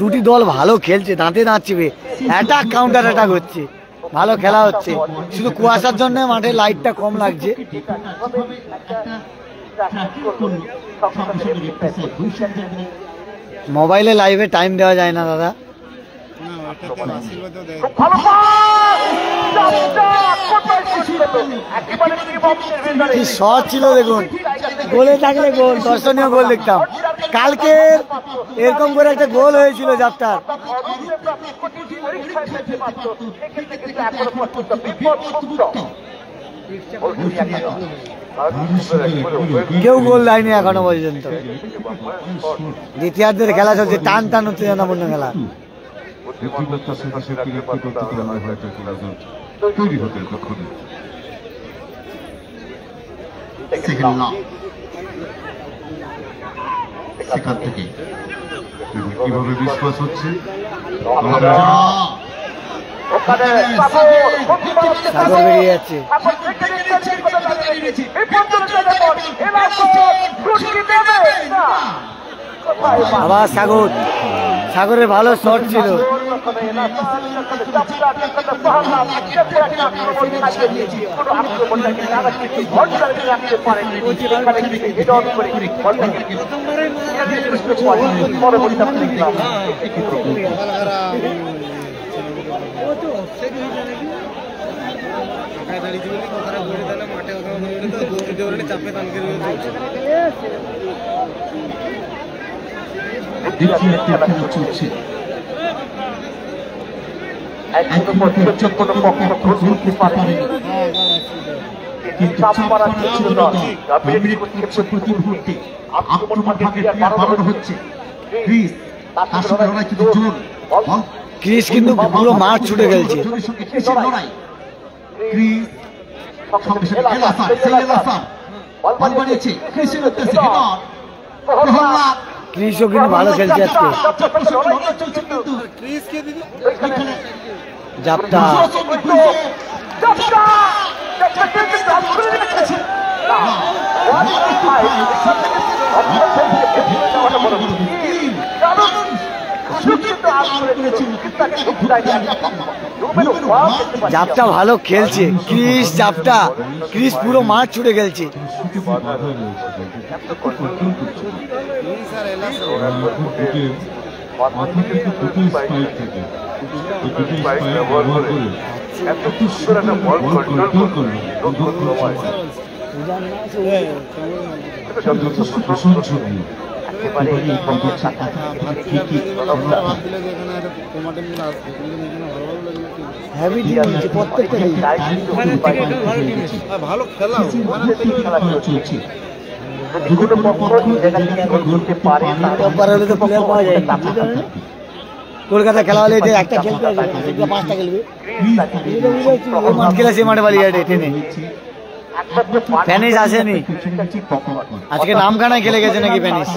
দুটি দল ভালো খেলছে, দাঁতে দাঁত চিপে অ্যাটাক কাউন্টার অ্যাটাক হচ্ছে, ভালো খেলা হচ্ছে। শুধু কুয়াশার জন্য মাঠে লাইটটা কম লাগছে। মোবাইলে লাইভে টাইম দেওয়া যায় না দাদা। কি শট ছিল দেখুন, গোলে থাকলে গোল, দর্শনীয় গোল দেখতাম। কালকে এরকম করে একটা গোল হয়েছিল যাত্রার। কেউ গোল দেয়নি এখনো পর্যন্ত। দ্বিতীয়ার্ধের খেলা চলছে, টান টান উত্তেজনাপূর্ণ খেলা। সেখান থেকে কিভাবে বিশ্বাস হচ্ছে সাগর বেরিয়ে যাচ্ছে। আবার সাগরের ভালো শট ছিল। ক্রিস কিন্তু পুরো মাঠ ছুটে গেছে। ক্রিসও কিন্তু ভালো খেলছে আজকে। জাপটা জাপটা ভালো খেলছে ক্রিস, জাপটা ক্রিস পুরো মাঠ ছুটে খেলছে। ভালো খেলা কলকাতা খেলা হলে একটা খেলতে হবে, 5টা খেলবে খেলা সে মাঠে বালি টেনে। প্যানিস আসেনি আজকে, নামখানায় খেলে গেছে নাকি প্যানিস?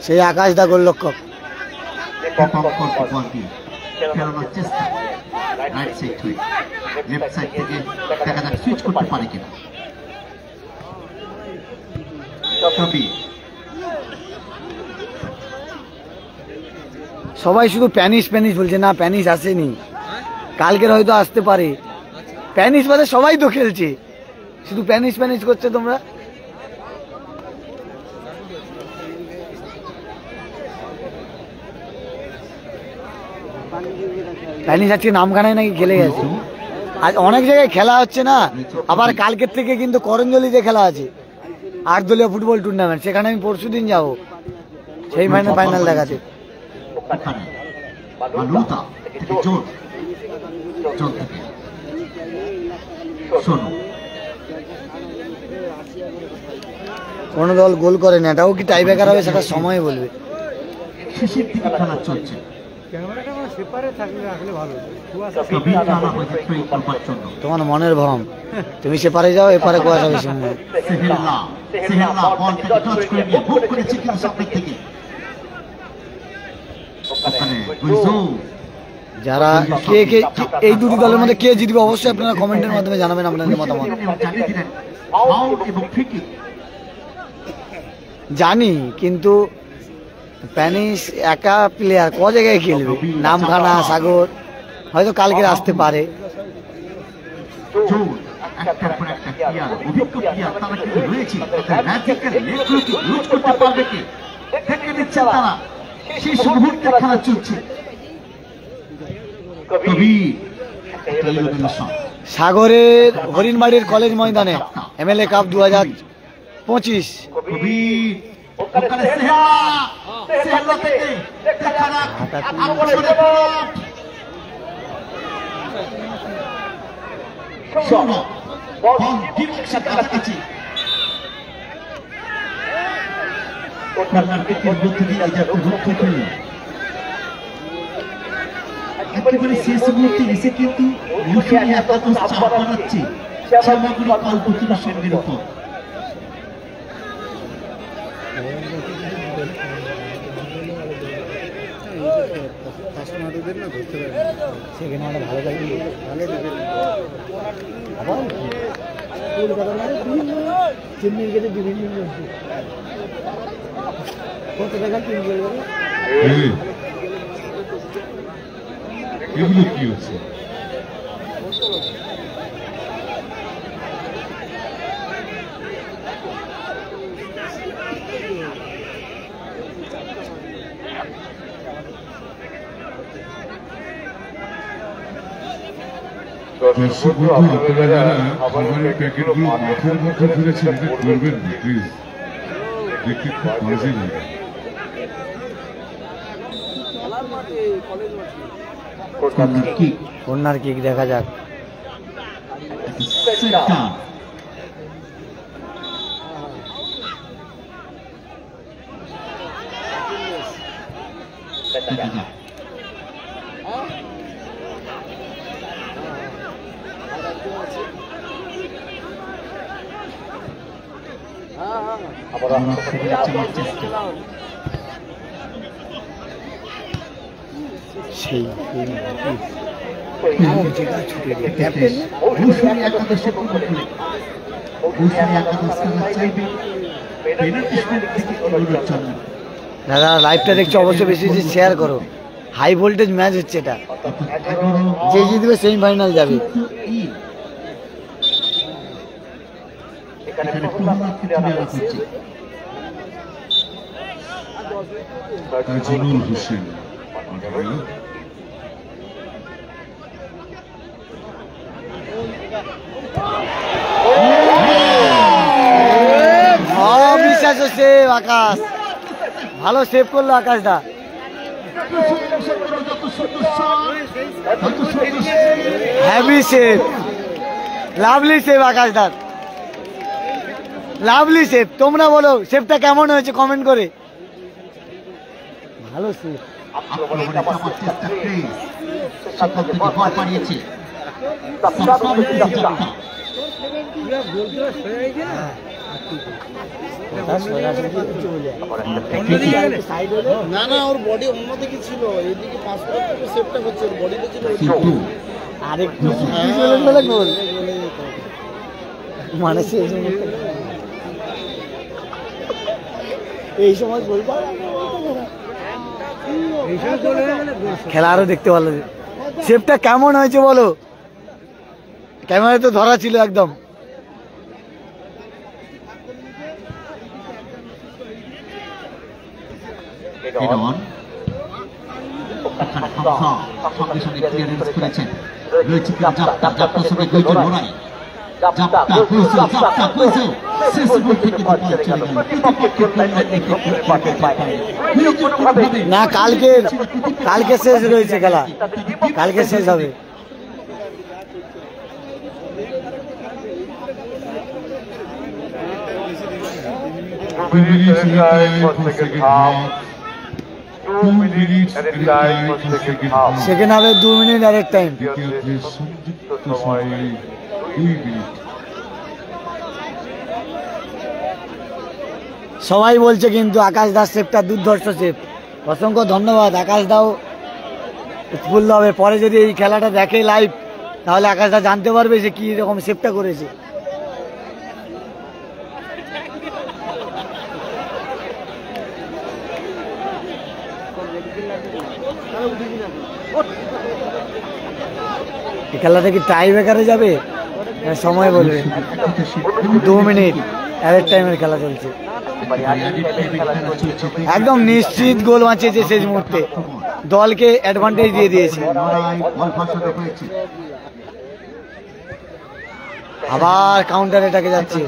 সেই আকাশ দা গোলরক্ষক। সবাই শুধু প্যানিস প্যানিস বলছে, না প্যানিস আসেনি, কালকের হয়তো আসতে পারে। প্যানিস বাদে সবাই তো খেলছে, শুধু প্যানিস প্যানিস করছে তোমরা। প্যানিস আজকে নামখানায় নাকি খেলে গেছে, আজ অনেক জায়গায় খেলা হচ্ছে না। আবার কালকের থেকে কিন্তু করঞ্জলিতে খেলা আছে 8 দলীয় ফুটবল টুর্নামেন্ট, সেখানে আমি পরশুদিন যাবো সেই ফাইনাল দেখাতে। কোন দল গোল করে না, এটাও কি টাই ব্রেকার হবে সেটা সময় বলবে। তোমার মনের ভ্রম, তুমি সেপারে যাও, এপারে কুয়াশা বেশি মনে হয়। যারা কে কে এই দুটি দলের মধ্যে কে জিতবে অবশ্যই আপনারা কমেন্টের মাধ্যমে জানাবেন আপনাদের মতামত। জানি কিন্তু প্যানিস একা প্লেয়ার ক জায়গায় খেলবে, নামখানা, সাগর, হয়তো কালকে আসতে পারে। সাগরের হরিণবাড়ির কলেজ ময়দানে MLA কাপ 2025। একেবারে শেষ মুহূর্তে এসে কিন্তু চাপ বানাচ্ছে সামগ্রিক কল্পতরু সঙ্গের উপর। সেখানে ভালো লাগবে, চেন্নাই গেছে বিভিন্ন কত টাকা কিনবে এগুলো কি হচ্ছে? দর্শক বন্ধু, আপনারা যারা খাবারের প্যাকেটগুলো মাথার মধ্যে ফেলেছেন এটা করবেন না প্লিজ, দেখতে খুব বাজে লাগে। কর্নার কিক দেখা যাক। সেই ভূষণী একাদশের পক্ষ থেকে ভূষণী একাদশ খেলা চাইবে পেনাল্টি শট থেকে অনুরোধ জানান। দাদা লাইভটা দেখছো অবশ্যই বেশি বেশি শেয়ার করো, হাই ভোল্টেজ ম্যাচ হচ্ছে এটা, যে জিতবে সেমিফাইনাল যাবে। এখানে প্রহ্লাদ প্লেয়ার আছে কাজী হোসেন অবিশ্বাস্য সেভ আকাশ, ভালো সেভ করলো আকাশ দা। হ্যাভি সেভ, লাভলি সেভ আকাশ দা, লাভলি সেভ। তোমরা বলো সেভটা কেমন হয়েছে কমেন্ট করে। ভালো সেভ। না না, ওর বডি অন্যদিকে ছিল, এদিকে পাস করে সেভটা হচ্ছে, ওর বডিতে ছিল আরেকটু গোল মানে এই সময় গোল খেলা আরো দেখতে ভালো। সেভটা কেমন হয়েছে বলো, ক্যামেরায় তো ধরা ছিল একদম। না কালকে শেষ রয়েছে খেলা, কালকে শেষ হবে। সেকেন্ড হাফে 2 মিনিট অ্যাডেড টাইম। সবাই বলছে কিন্তু আকাশ দাস সেভটা দুর্ধর্ষ সেভ। অসংখ্য ধন্যবাদ আকাশ দাও, উৎফুল্ল হবে। পরে যদি এই খেলাটা দেখে লাইভ, তাহলে আকাশ দা জানতে পারবে যে কি রকম সেভটা করেছে। এই খেলাটা কি টাই ব্রেকারে যাবে, সময় বলবে। 2 মিনিট অ্যাডেড টাইমের খেলা চলছে, একদম নিশ্চিত গোল বাঁচিয়েছে শেষ মুহূর্তে, দলকে অ্যাডভান্টেজ দিয়ে দিয়েছে। আবার কাউন্টার এটাকে যাচ্ছে।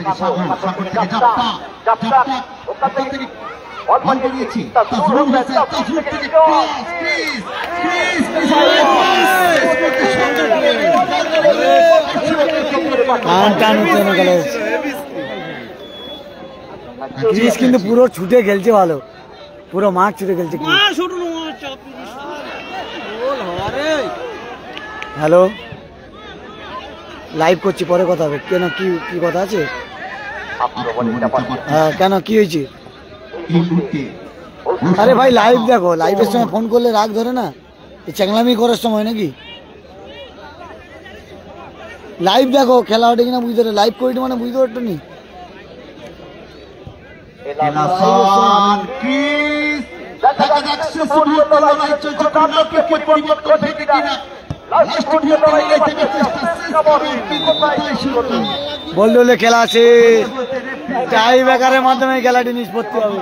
ক্রিস কিন্তু পুরো ছুটে খেলছে, ভালো পুরো মাঠ ছুটে খেলছে। হ্যালো, লাইভ করছি, পরে কথা হবে। কেন কি কি কথা আছে? হ্যাঁ কেন কি হয়েছে? আরে ভাই লাইভ দেখো, লাইভের সময় ফোন করলে রাগ ধরে না, এই চ্যাংলামি করার সময় নাকি? লাইভ দেখো, খেলা ওঠে কিনা বুঝতে পারে, লাইভ করি মানে বুঝতে পারতো নি। বললে খেলা আছে, টাই ব্রেকারের মাধ্যমে খেলাটি নিষ্পত্তি হবে।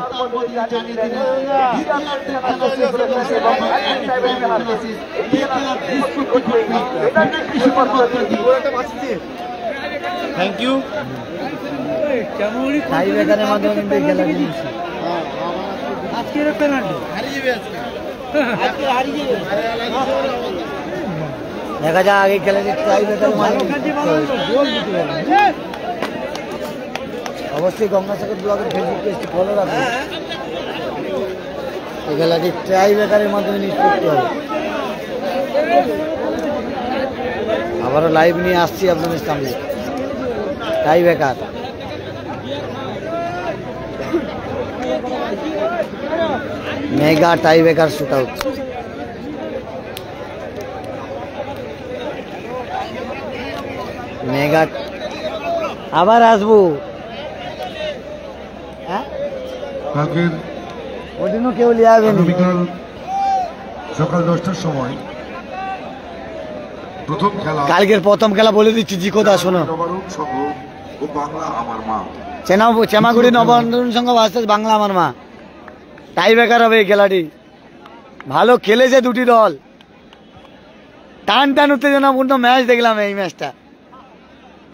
Thank you. টাই ব্রেকারের মাধ্যমে কিন্তু এই খেলাটি নিচ্ছে। আজকের পেনাল্টি হারিয়ে যাবে, আজকে হারিয়ে যাবে। দেখা যাক আগে খেলাটি টাই ব্রেকারের মাধ্যমে। অবশ্যই গঙ্গাসাগর ব্লগের ফেসবুক পেজটি ফলো রাখবেন। এই খেলাটি টাই ব্রেকারের মাধ্যমে নিষ্পত্তি হবে। আবারও লাইভ নিয়ে আসছি আপনাদের সামনে। Tie breaker, mega tie breaker shoot out. Mega আবার আসবো। হ্যাঁ কালকের ওদিনও কেউ লিয়ে আসবেন বিকাল সকাল 10টার সময় প্রথম খেলা কালকের প্রথম খেলা বলে দিচ্ছি জিকোদা শোনো। নবারুণ সংঘ ও বাংলা আমার মা। চেমাগুড়ি নবরণ সংঘ ভার্সেস বাংলা আমার মা। টাই ব্রেকার হবে এই খেলাটি। ভালো খেলেছে দুটি দল, টান টান উত্তেজনাপূর্ণ ম্যাচ দেখলাম এই ম্যাচটা,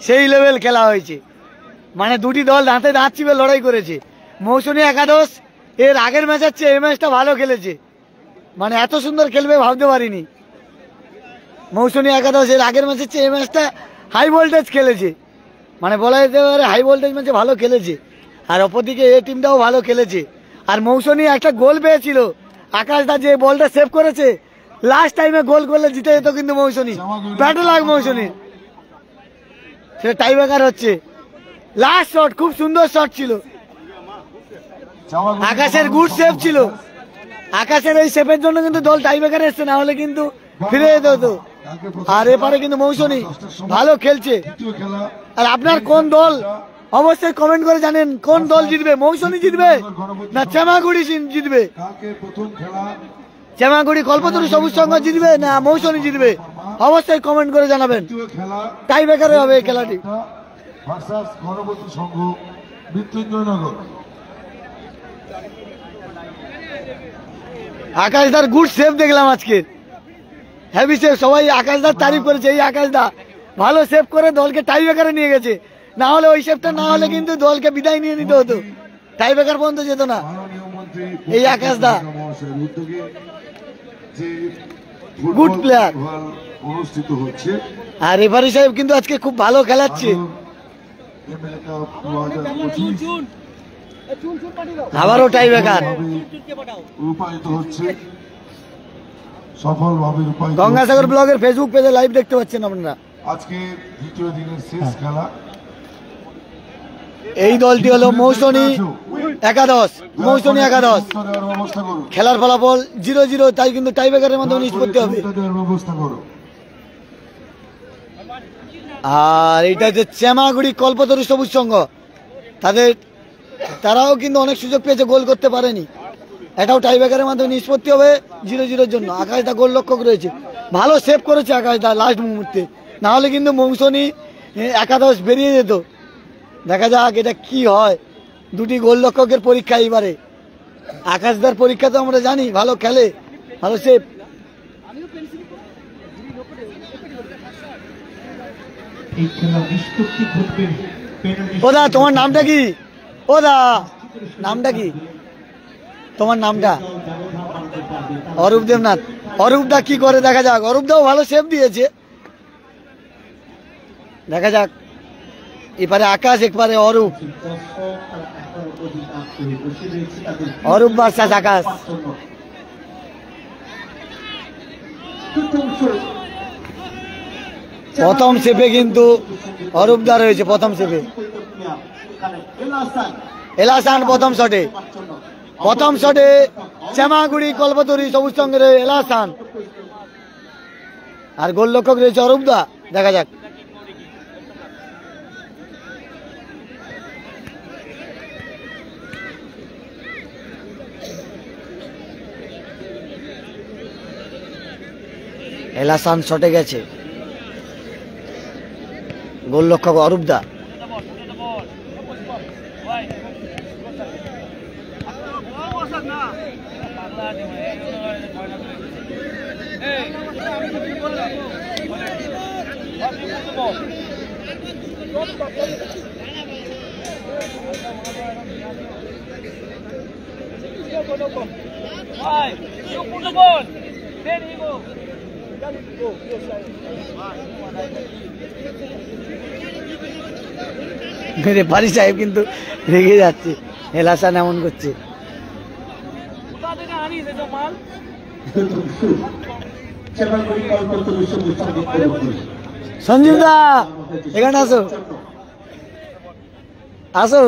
সেই লেভেল খেলা হয়েছে। মানে দুটি দল দাঁতে দাঁত চিপে লড়াই করেছে। মৌসুমী একাদশ এর আগের ম্যাচের চেয়ে এই ম্যাচটা ভালো খেলেছে, মানে এত সুন্দর খেলবে ভাবতে পারিনি। মৌসুমী একাদশ এর আগের ম্যাচের চেয়ে এই ম্যাচটা হাই ভোল্টেজ খেলেছে, মানে বলা যেতে পারে হাই ভোল্টেজ ম্যাচে ভালো খেলেছে। আর অপরদিকে এই টিমটাও ভালো খেলেছে। আর মৌসুমী একটা গোল পেয়েছিল, আকাশদা যে বলটা সেভ করেছে, লাস্ট টাইমে গোল করলে জিতে যেত কিন্তু মৌসুমী, ব্যাটে লাগ মৌসুমী, সেটা টাই ব্রেকার হচ্ছে। লাস্ট শট খুব সুন্দর শট ছিল, আকাশের গুড সেভ ছিল। আকাশের এই সেভের জন্য কিন্তু দল টাই ব্রেকার এসছে, না হলে কিন্তু ফিরে যেতে হতো। আর এপারে কিন্তু মৌসুমী ভালো খেলছে। আর আপনার কোন দল অবশ্যই কমেন্ট করে জানেন, কোন দল জিতবে? মৌসুমী জিতবে না চেমাগুড়ি জিতবে? চেমাগুড়ি কল্পতরু সবুজ সংঘ জিতবে না মৌসুমী জিতবে? অবশ্যই কমেন্ট করে জানাবেন। টাই ব্রেকারে হবে এই খেলাটি। আকাশদার গুড সেভ দেখলাম আজকে, হেভি সেভ। সবাই আকাশদার তারিফ করেছে, এই আকাশদা ভালো সেভ করে দলকে টাই ব্রেকারে নিয়ে গেছে। না হলে ওই সেভটা না হলে কিন্তু দলকে বিদায় নিয়ে নিতে হতো, টাই ব্রেকার পর্যন্ত যেত না। এই আকাশদা গুড প্লেয়ার। অনুষ্ঠিত হচ্ছে আর রেফারি সাহেব কিন্তু আজকে খুব ভালো খেলাচ্ছে। আবারও টাই ব্রেকার রূপায়িত হচ্ছে সফলভাবে রূপায়িত। গঙ্গাসাগর ব্লগের ফেসবুক পেজে লাইভ দেখতে পাচ্ছেন আপনারা। আজকে দ্বিতীয় দিনের শেষ খেলা। এই দলটি হলো মৌসুমী একাদশ। মৌসুমী একাদশ খেলার ফলাফল 0-0, তাই কিন্তু টাই ব্রেকারের মাধ্যমে নিষ্পত্তি হবে। আর এটা হচ্ছে চেমাগুড়ি কল্পতরু সবুজ সংঘ, তারাও কিন্তু অনেক সুযোগ পেয়েছে, গোল করতে পারেনি। এটাও টাই ব্রেকারের মাধ্যমে নিষ্পত্তি হবে 0-0-র জন্য। আকাশদা গোল রক্ষক রয়েছে, ভালো সেভ করেছে আকাশদা লাস্ট মুহূর্তে, না হলে কিন্তু মৌসুমী একাদশ বেরিয়ে যেত। দেখা যাক এটা কি হয়। দুটি গোল রক্ষকের পরীক্ষা এইবারে। আকাশদার পরীক্ষা তো আমরা জানি, ভালো খেলে, ভালো সেভ। ওদা তোমার নামটা কি? ওদা নামটা কি তোমার? নামটা অরূপ দেবনাথ। অরূপদা কি করে দেখা যাক। অরূপদাও ভালো সেভ দিয়েছে, দেখা যাক। এপারে আকাশ, একবারে অরূপ। অরূপ ভার্সেস আকাশ। প্রথম সেপে কিন্তু অরূপদা রয়েছে, প্রথম সেপে এলাসান প্রথম শটে। প্রথম শটে চেমাগুড়ি কল্পতরু সবুজ সংঘের এলাসান, আর গোলরক্ষক রয়েছে অরূপদা। দেখা যাক। এলাসান শটে গেছে, গোলরক্ষক অরূপদা। রেফারি সাহেব কিন্তু রেগে যাচ্ছে, এলাসান এমন করছে। সঞ্জীব দা এখানে আসো, আসো।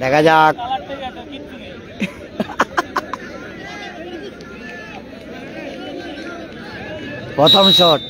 দেখা যাক। প্রথম শট।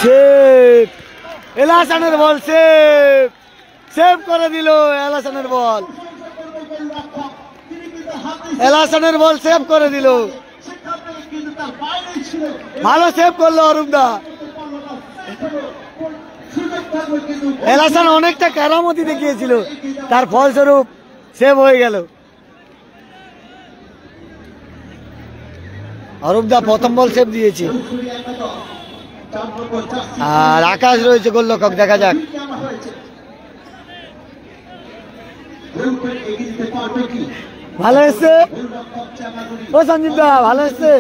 সেভ, এল হাসানের বল, সেভ, সেভ করে দিল এল হাসানের বল, এল হাসানের বল সেভ করে দিল। ভালো সেভ করলো অরূপদা। এল হাসান অনেকটা কেরামতি দেখিয়েছিল, তার ফলস্বরূপ সেভ হয়ে গেল। অরূপদা প্রথম বল সেভ দিয়েছে। আর আকাশ রয়েছে গোলরক্ষক, দেখা যাক। ভালো এসছে ও সঞ্জীব দা, ভালো এসছে।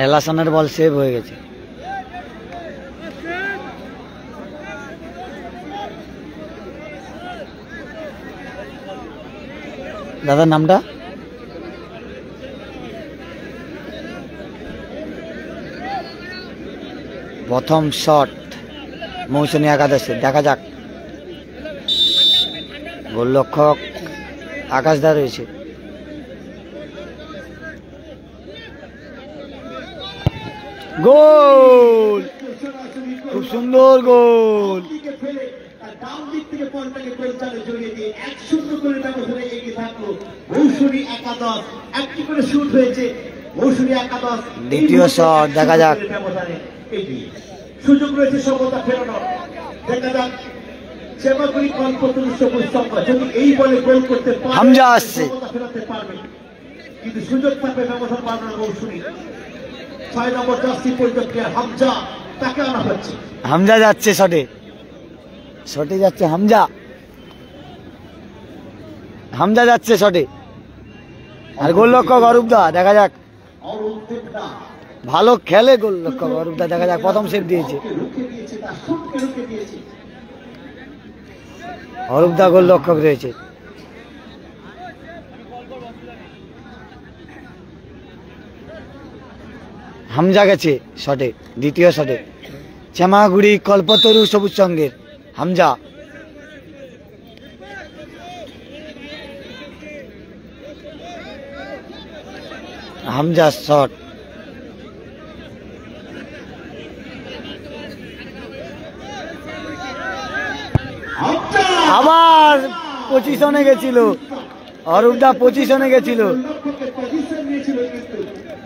এল হাসানের বল সেভ হয়ে গেছে। দাদার নামটা? প্রথম শট মৌসুমী একাদশে, দেখা যাক। গোলরক্ষক আকাশদা রয়েছে। গোল, খুব সুন্দর গোল। দ্বিতীয় শট, দেখা যাক। সুযোগ রয়েছে সমতা ফেরানোর, দেখা যাক। যদি এই বলে গোল করতে পারে হামজা আসছে, ফেরাতে পারবে, কিন্তু সুযোগ থাকবে ব্যবধান বাড়ানোর। মৌসুমী 6 নম্বর জার্সি পরিচিত প্লেয়ার হামজা, তাকে আনা হচ্ছে। হামজা যাচ্ছে শটে, শটে যাচ্ছে হামজা, হামজা যাচ্ছে শটে। আর গোলরক্ষক অরূপদা, দেখা যাক। ভালো খেলে গোলরক্ষক অরূপদা, দেখা যাক। প্রথম সেভ দিয়েছে অরূপদা, গোলরক্ষক রয়েছে। হামজা গেছে শটে, দ্বিতীয় শটে। চেমাগুড়ি কল্পতরু সবুজ সঙ্গের হামজা। হামজা শট, আবার পজিশনে গেছিল অরূপদা, পজিশনে গেছিল।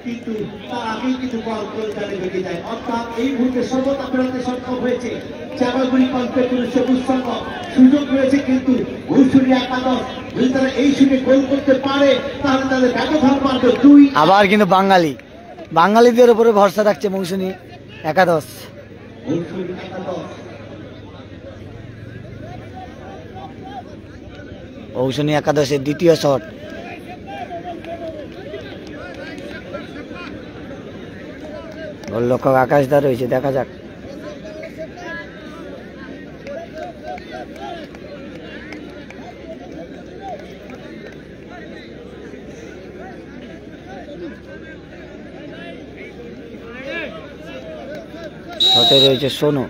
কিন্তু তার আগেই কিন্তু বল গোলজালে ঢুকে যায়, অর্থাৎ এই মুহূর্তে সমতা ফেরাতে সক্ষম হয়েছে চামাগুড়ি কল্পতরু সবুজ সংঘ। সুযোগ রয়েছে কিন্তু মৌসুমী একাদশ, যদি তারা এই সুযোগে গোল করতে পারে তাহলে তাদের ব্যবধান বাড়বে 2। আবার কিন্তু বাঙালিদের উপরে ভরসা রাখছে মৌসুমী একাদশ। মৌসুমী একাদশের দ্বিতীয় শট। গোলরক্ষক আকাশদা রয়েছে, দেখা যাক। শটে রয়েছে সোনু।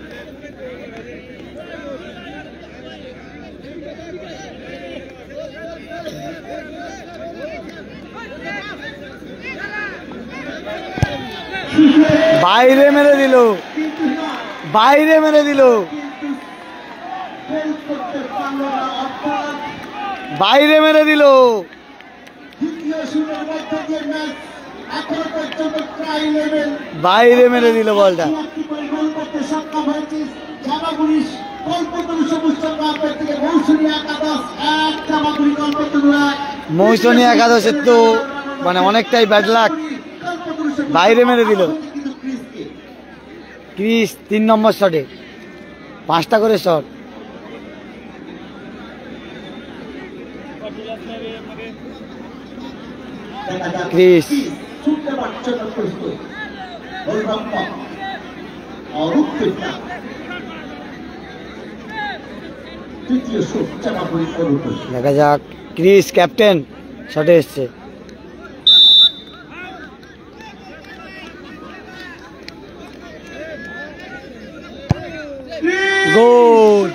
বাইরে মেরে দিল, বাইরে মেরে দিল, বাইরে মেরে দিল। বাইরে মেরে দিল বলটা। মৌসুমী একাদশের তো মানে অনেকটাই ব্যাড লাক, বাইরে মেরে দিল। ক্রিস 3 নম্বর শটে, 5টা করে শট। ক্রিস ছুটতে পারছে না প্রস্তুত গোলরক্ষক অরূপ দেবনাথ তৃতীয় শট চাপাগুড়ি করুন দেখা যাক ক্রিস ক্যাপ্টেন শটে এসছে গোল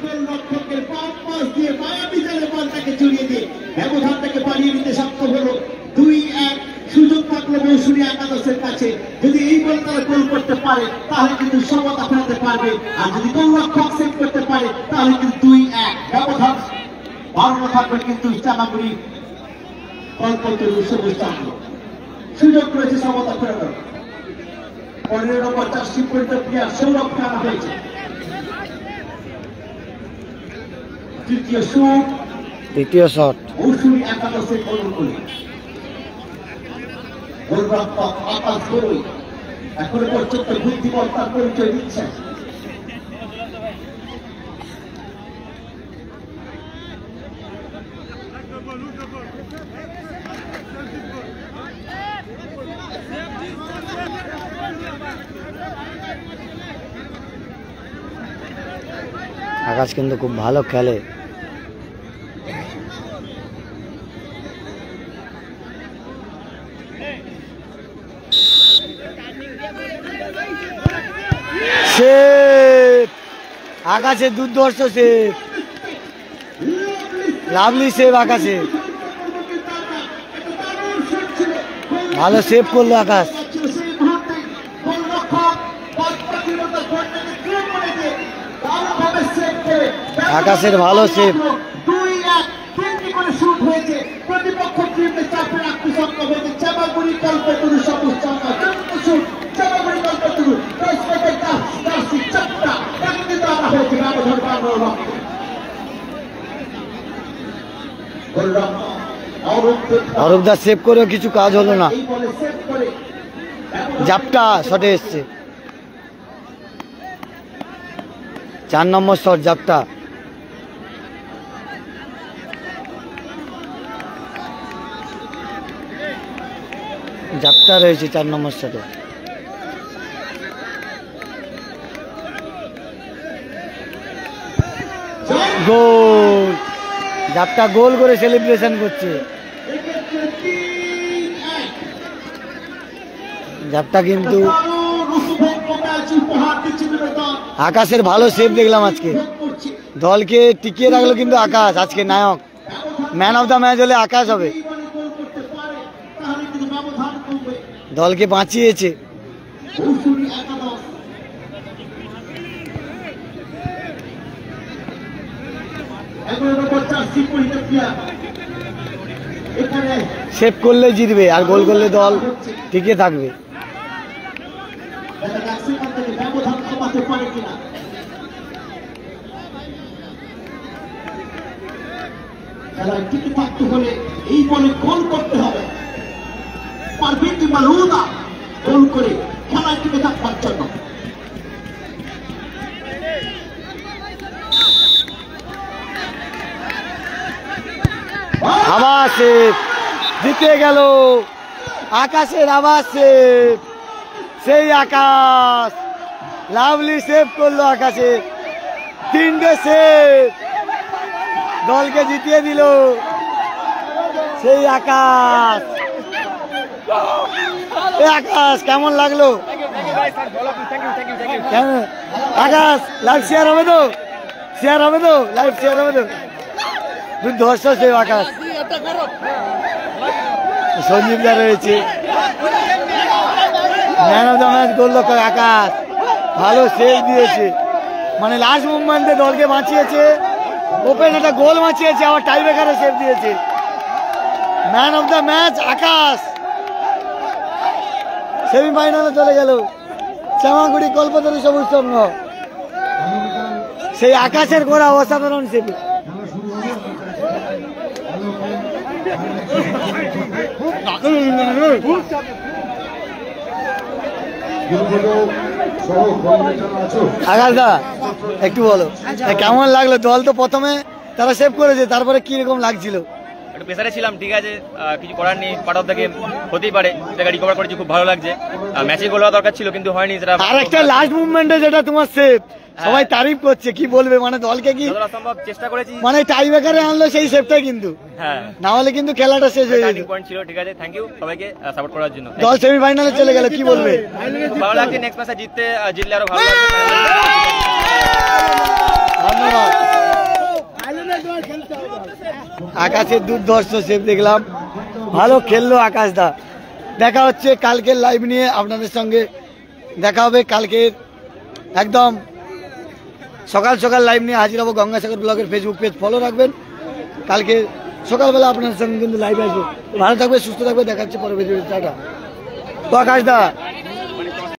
গোলরক্ষকের বাম পাশ দিয়ে মায়াবী জালে বলটাকে জড়িয়ে দিয়ে ব্যবধানটাকে বাড়িয়ে নিতে সক্ষম হলো 2-1 সুযোগ থাকলো মৌসুমী একাদশের কাছে যদি এই বল তারা গোল করতে পারে তাহলে কিন্তু সমতা ফেরাতে পারবে আর যদি গোলরক্ষক সেভ করতে পারে তাহলে কিন্তু 2-1 ব্যবধান বাড়ানো থাকবে কিন্তু চামাগুড়ি কল্পতরু সবুজ চাঁদ সুযোগ রয়েছে সমতা ফেরানোর 15 নম্বর চাষি পরিচয় প্লেয়ার সৌরভ খানা হয়েছে দ্বিতীয় শট মৌসুমী একাদশে গোল করে গোলরক্ষক আকাশ বড়ুই এখন পর্যন্ত বুদ্ধিমত্তার পরিচয় দিচ্ছে আকাশ কিন্তু খুব ভালো খেলে সেভ আকাশে দুর্ধর্ষ সেভ লাভলি সেভ আকাশে ভালো সেভ করলো আকাশ আকাশের ভালো সেভ প্রতিপক্ষ টিমকে চাপে রাখতে সক্ষম হয়েছে চাপাগুড়ি কল্পতরু সবুজ চাঁদা চাপাগুড়ি কল্পতরু চাপটা একটি দাঁড়া হয়েছে ব্যবধান বাড়ানোর লক্ষ্যে অরূপদা সেভ করেও কিছু কাজ হলো না জাপটা শটে এসছে 4 নম্বর শট জাপটা জাপটা রয়েছে 4 নম্বর শটে গোল জাপটা গোল করে সেলিব্রেশন করছে জাপটা কিন্তু আকাশের ভালো সেভ দেখলাম আজকে দলকে টিকিয়ে রাখলো কিন্তু আকাশ আজকে নায়ক ম্যান অফ দ্য ম্যাচ হলে আকাশ হবে দলকে বাঁচিয়েছে সেভ করলে জিতবে আর গোল করলে দল টিকে থাকবে খেলায় টিকে থাকতে হলে এই বলে গোল করতে হবে পারবে কিংবা রুদা গোল করে খেলায় টিকে থাকবার জন্য আবার সেভ জিতে গেল আকাশের আবার সেভ সেই আকাশ লাভলি সেভ করলো আকাশে 3টে সেভ দলকে জিতিয়ে দিল সেই আকাশ আকাশ কেমন লাগলো আকাশ লাইভ শেয়ার হবে তো লাইভ শেয়ার হবে তো দুর্ধর্ষ সেভ আকাশ সঞ্জীব দা রয়েছে ম্যান অফ দ্য ম্যাচ গোলরক্ষক আকাশ ভালো সেভ দিয়েছে মানে লাস্ট মুভমেন্টে দলকে বাঁচিয়েছে ওপেন একটা গোল বাঁচিয়েছে আবার টাই ব্রেকারে সেভ দিয়েছে ম্যান অফ দ্য ম্যাচ আকাশ সেমিফাইনালে চলে গেল চামাগুড়ি কল্পতরু সবুজ সংঘ সেই আকাশের করা অসাধারণ সেভ আকাশ দা একটু বলো কেমন লাগলো দল তো প্রথমে তারা সেভ করেছে তারপরে কি রকম লাগছিল প্রেসারে ছিলাম, ঠিক আছে, কিছু করার নেই, পার্ট অফ দ্য গেম, হতেই পারে। সেটাকে রিকভার করেছি, খুব ভালো লাগছে। ম্যাচে গোল হওয়া দরকার ছিল কিন্তু হয়নি। সেটা আর একটা লাস্ট মুভমেন্টে যেটা তোমার সেভ, সবাই তারিফ করছে, কি বলবে? মানে দলকে কি যতটা সম্ভব চেষ্টা করেছি, মানে টাই ব্রেকারে আনলো সেই সেভটাই, কিন্তু হ্যাঁ না হলে কিন্তু খেলাটা শেষ হয়ে যেত। টার্নিং পয়েন্ট ছিল। ঠিক আছে, থ্যাংক ইউ সবাইকে সাপোর্ট করার জন্য। দল সেমিফাইনালে চলে গেল, কি বলবে? ভালো লাগছে, নেক্সট ম্যাচে জিতলে আরো ভালো লাগবে। ধন্যবাদ। আকাশের দুর্ধর্ষ সেভ দেখলাম, ভালো খেললো আকাশদা। দেখা হচ্ছে কালকের লাইভ নিয়ে, আপনাদের সঙ্গে দেখা হবে কালকে একদম সকাল সকাল লাইভ নিয়ে হাজির হবো। গঙ্গাসাগর ব্লগের ফেসবুক পেজ ফলো রাখবেন, কালকে সকালবেলা আপনাদের সঙ্গে কিন্তু লাইভ আসবো। ভালো থাকবে, সুস্থ থাকবে, দেখা হচ্ছে পরে ভিডিওতে। টাটা। তো আকাশদা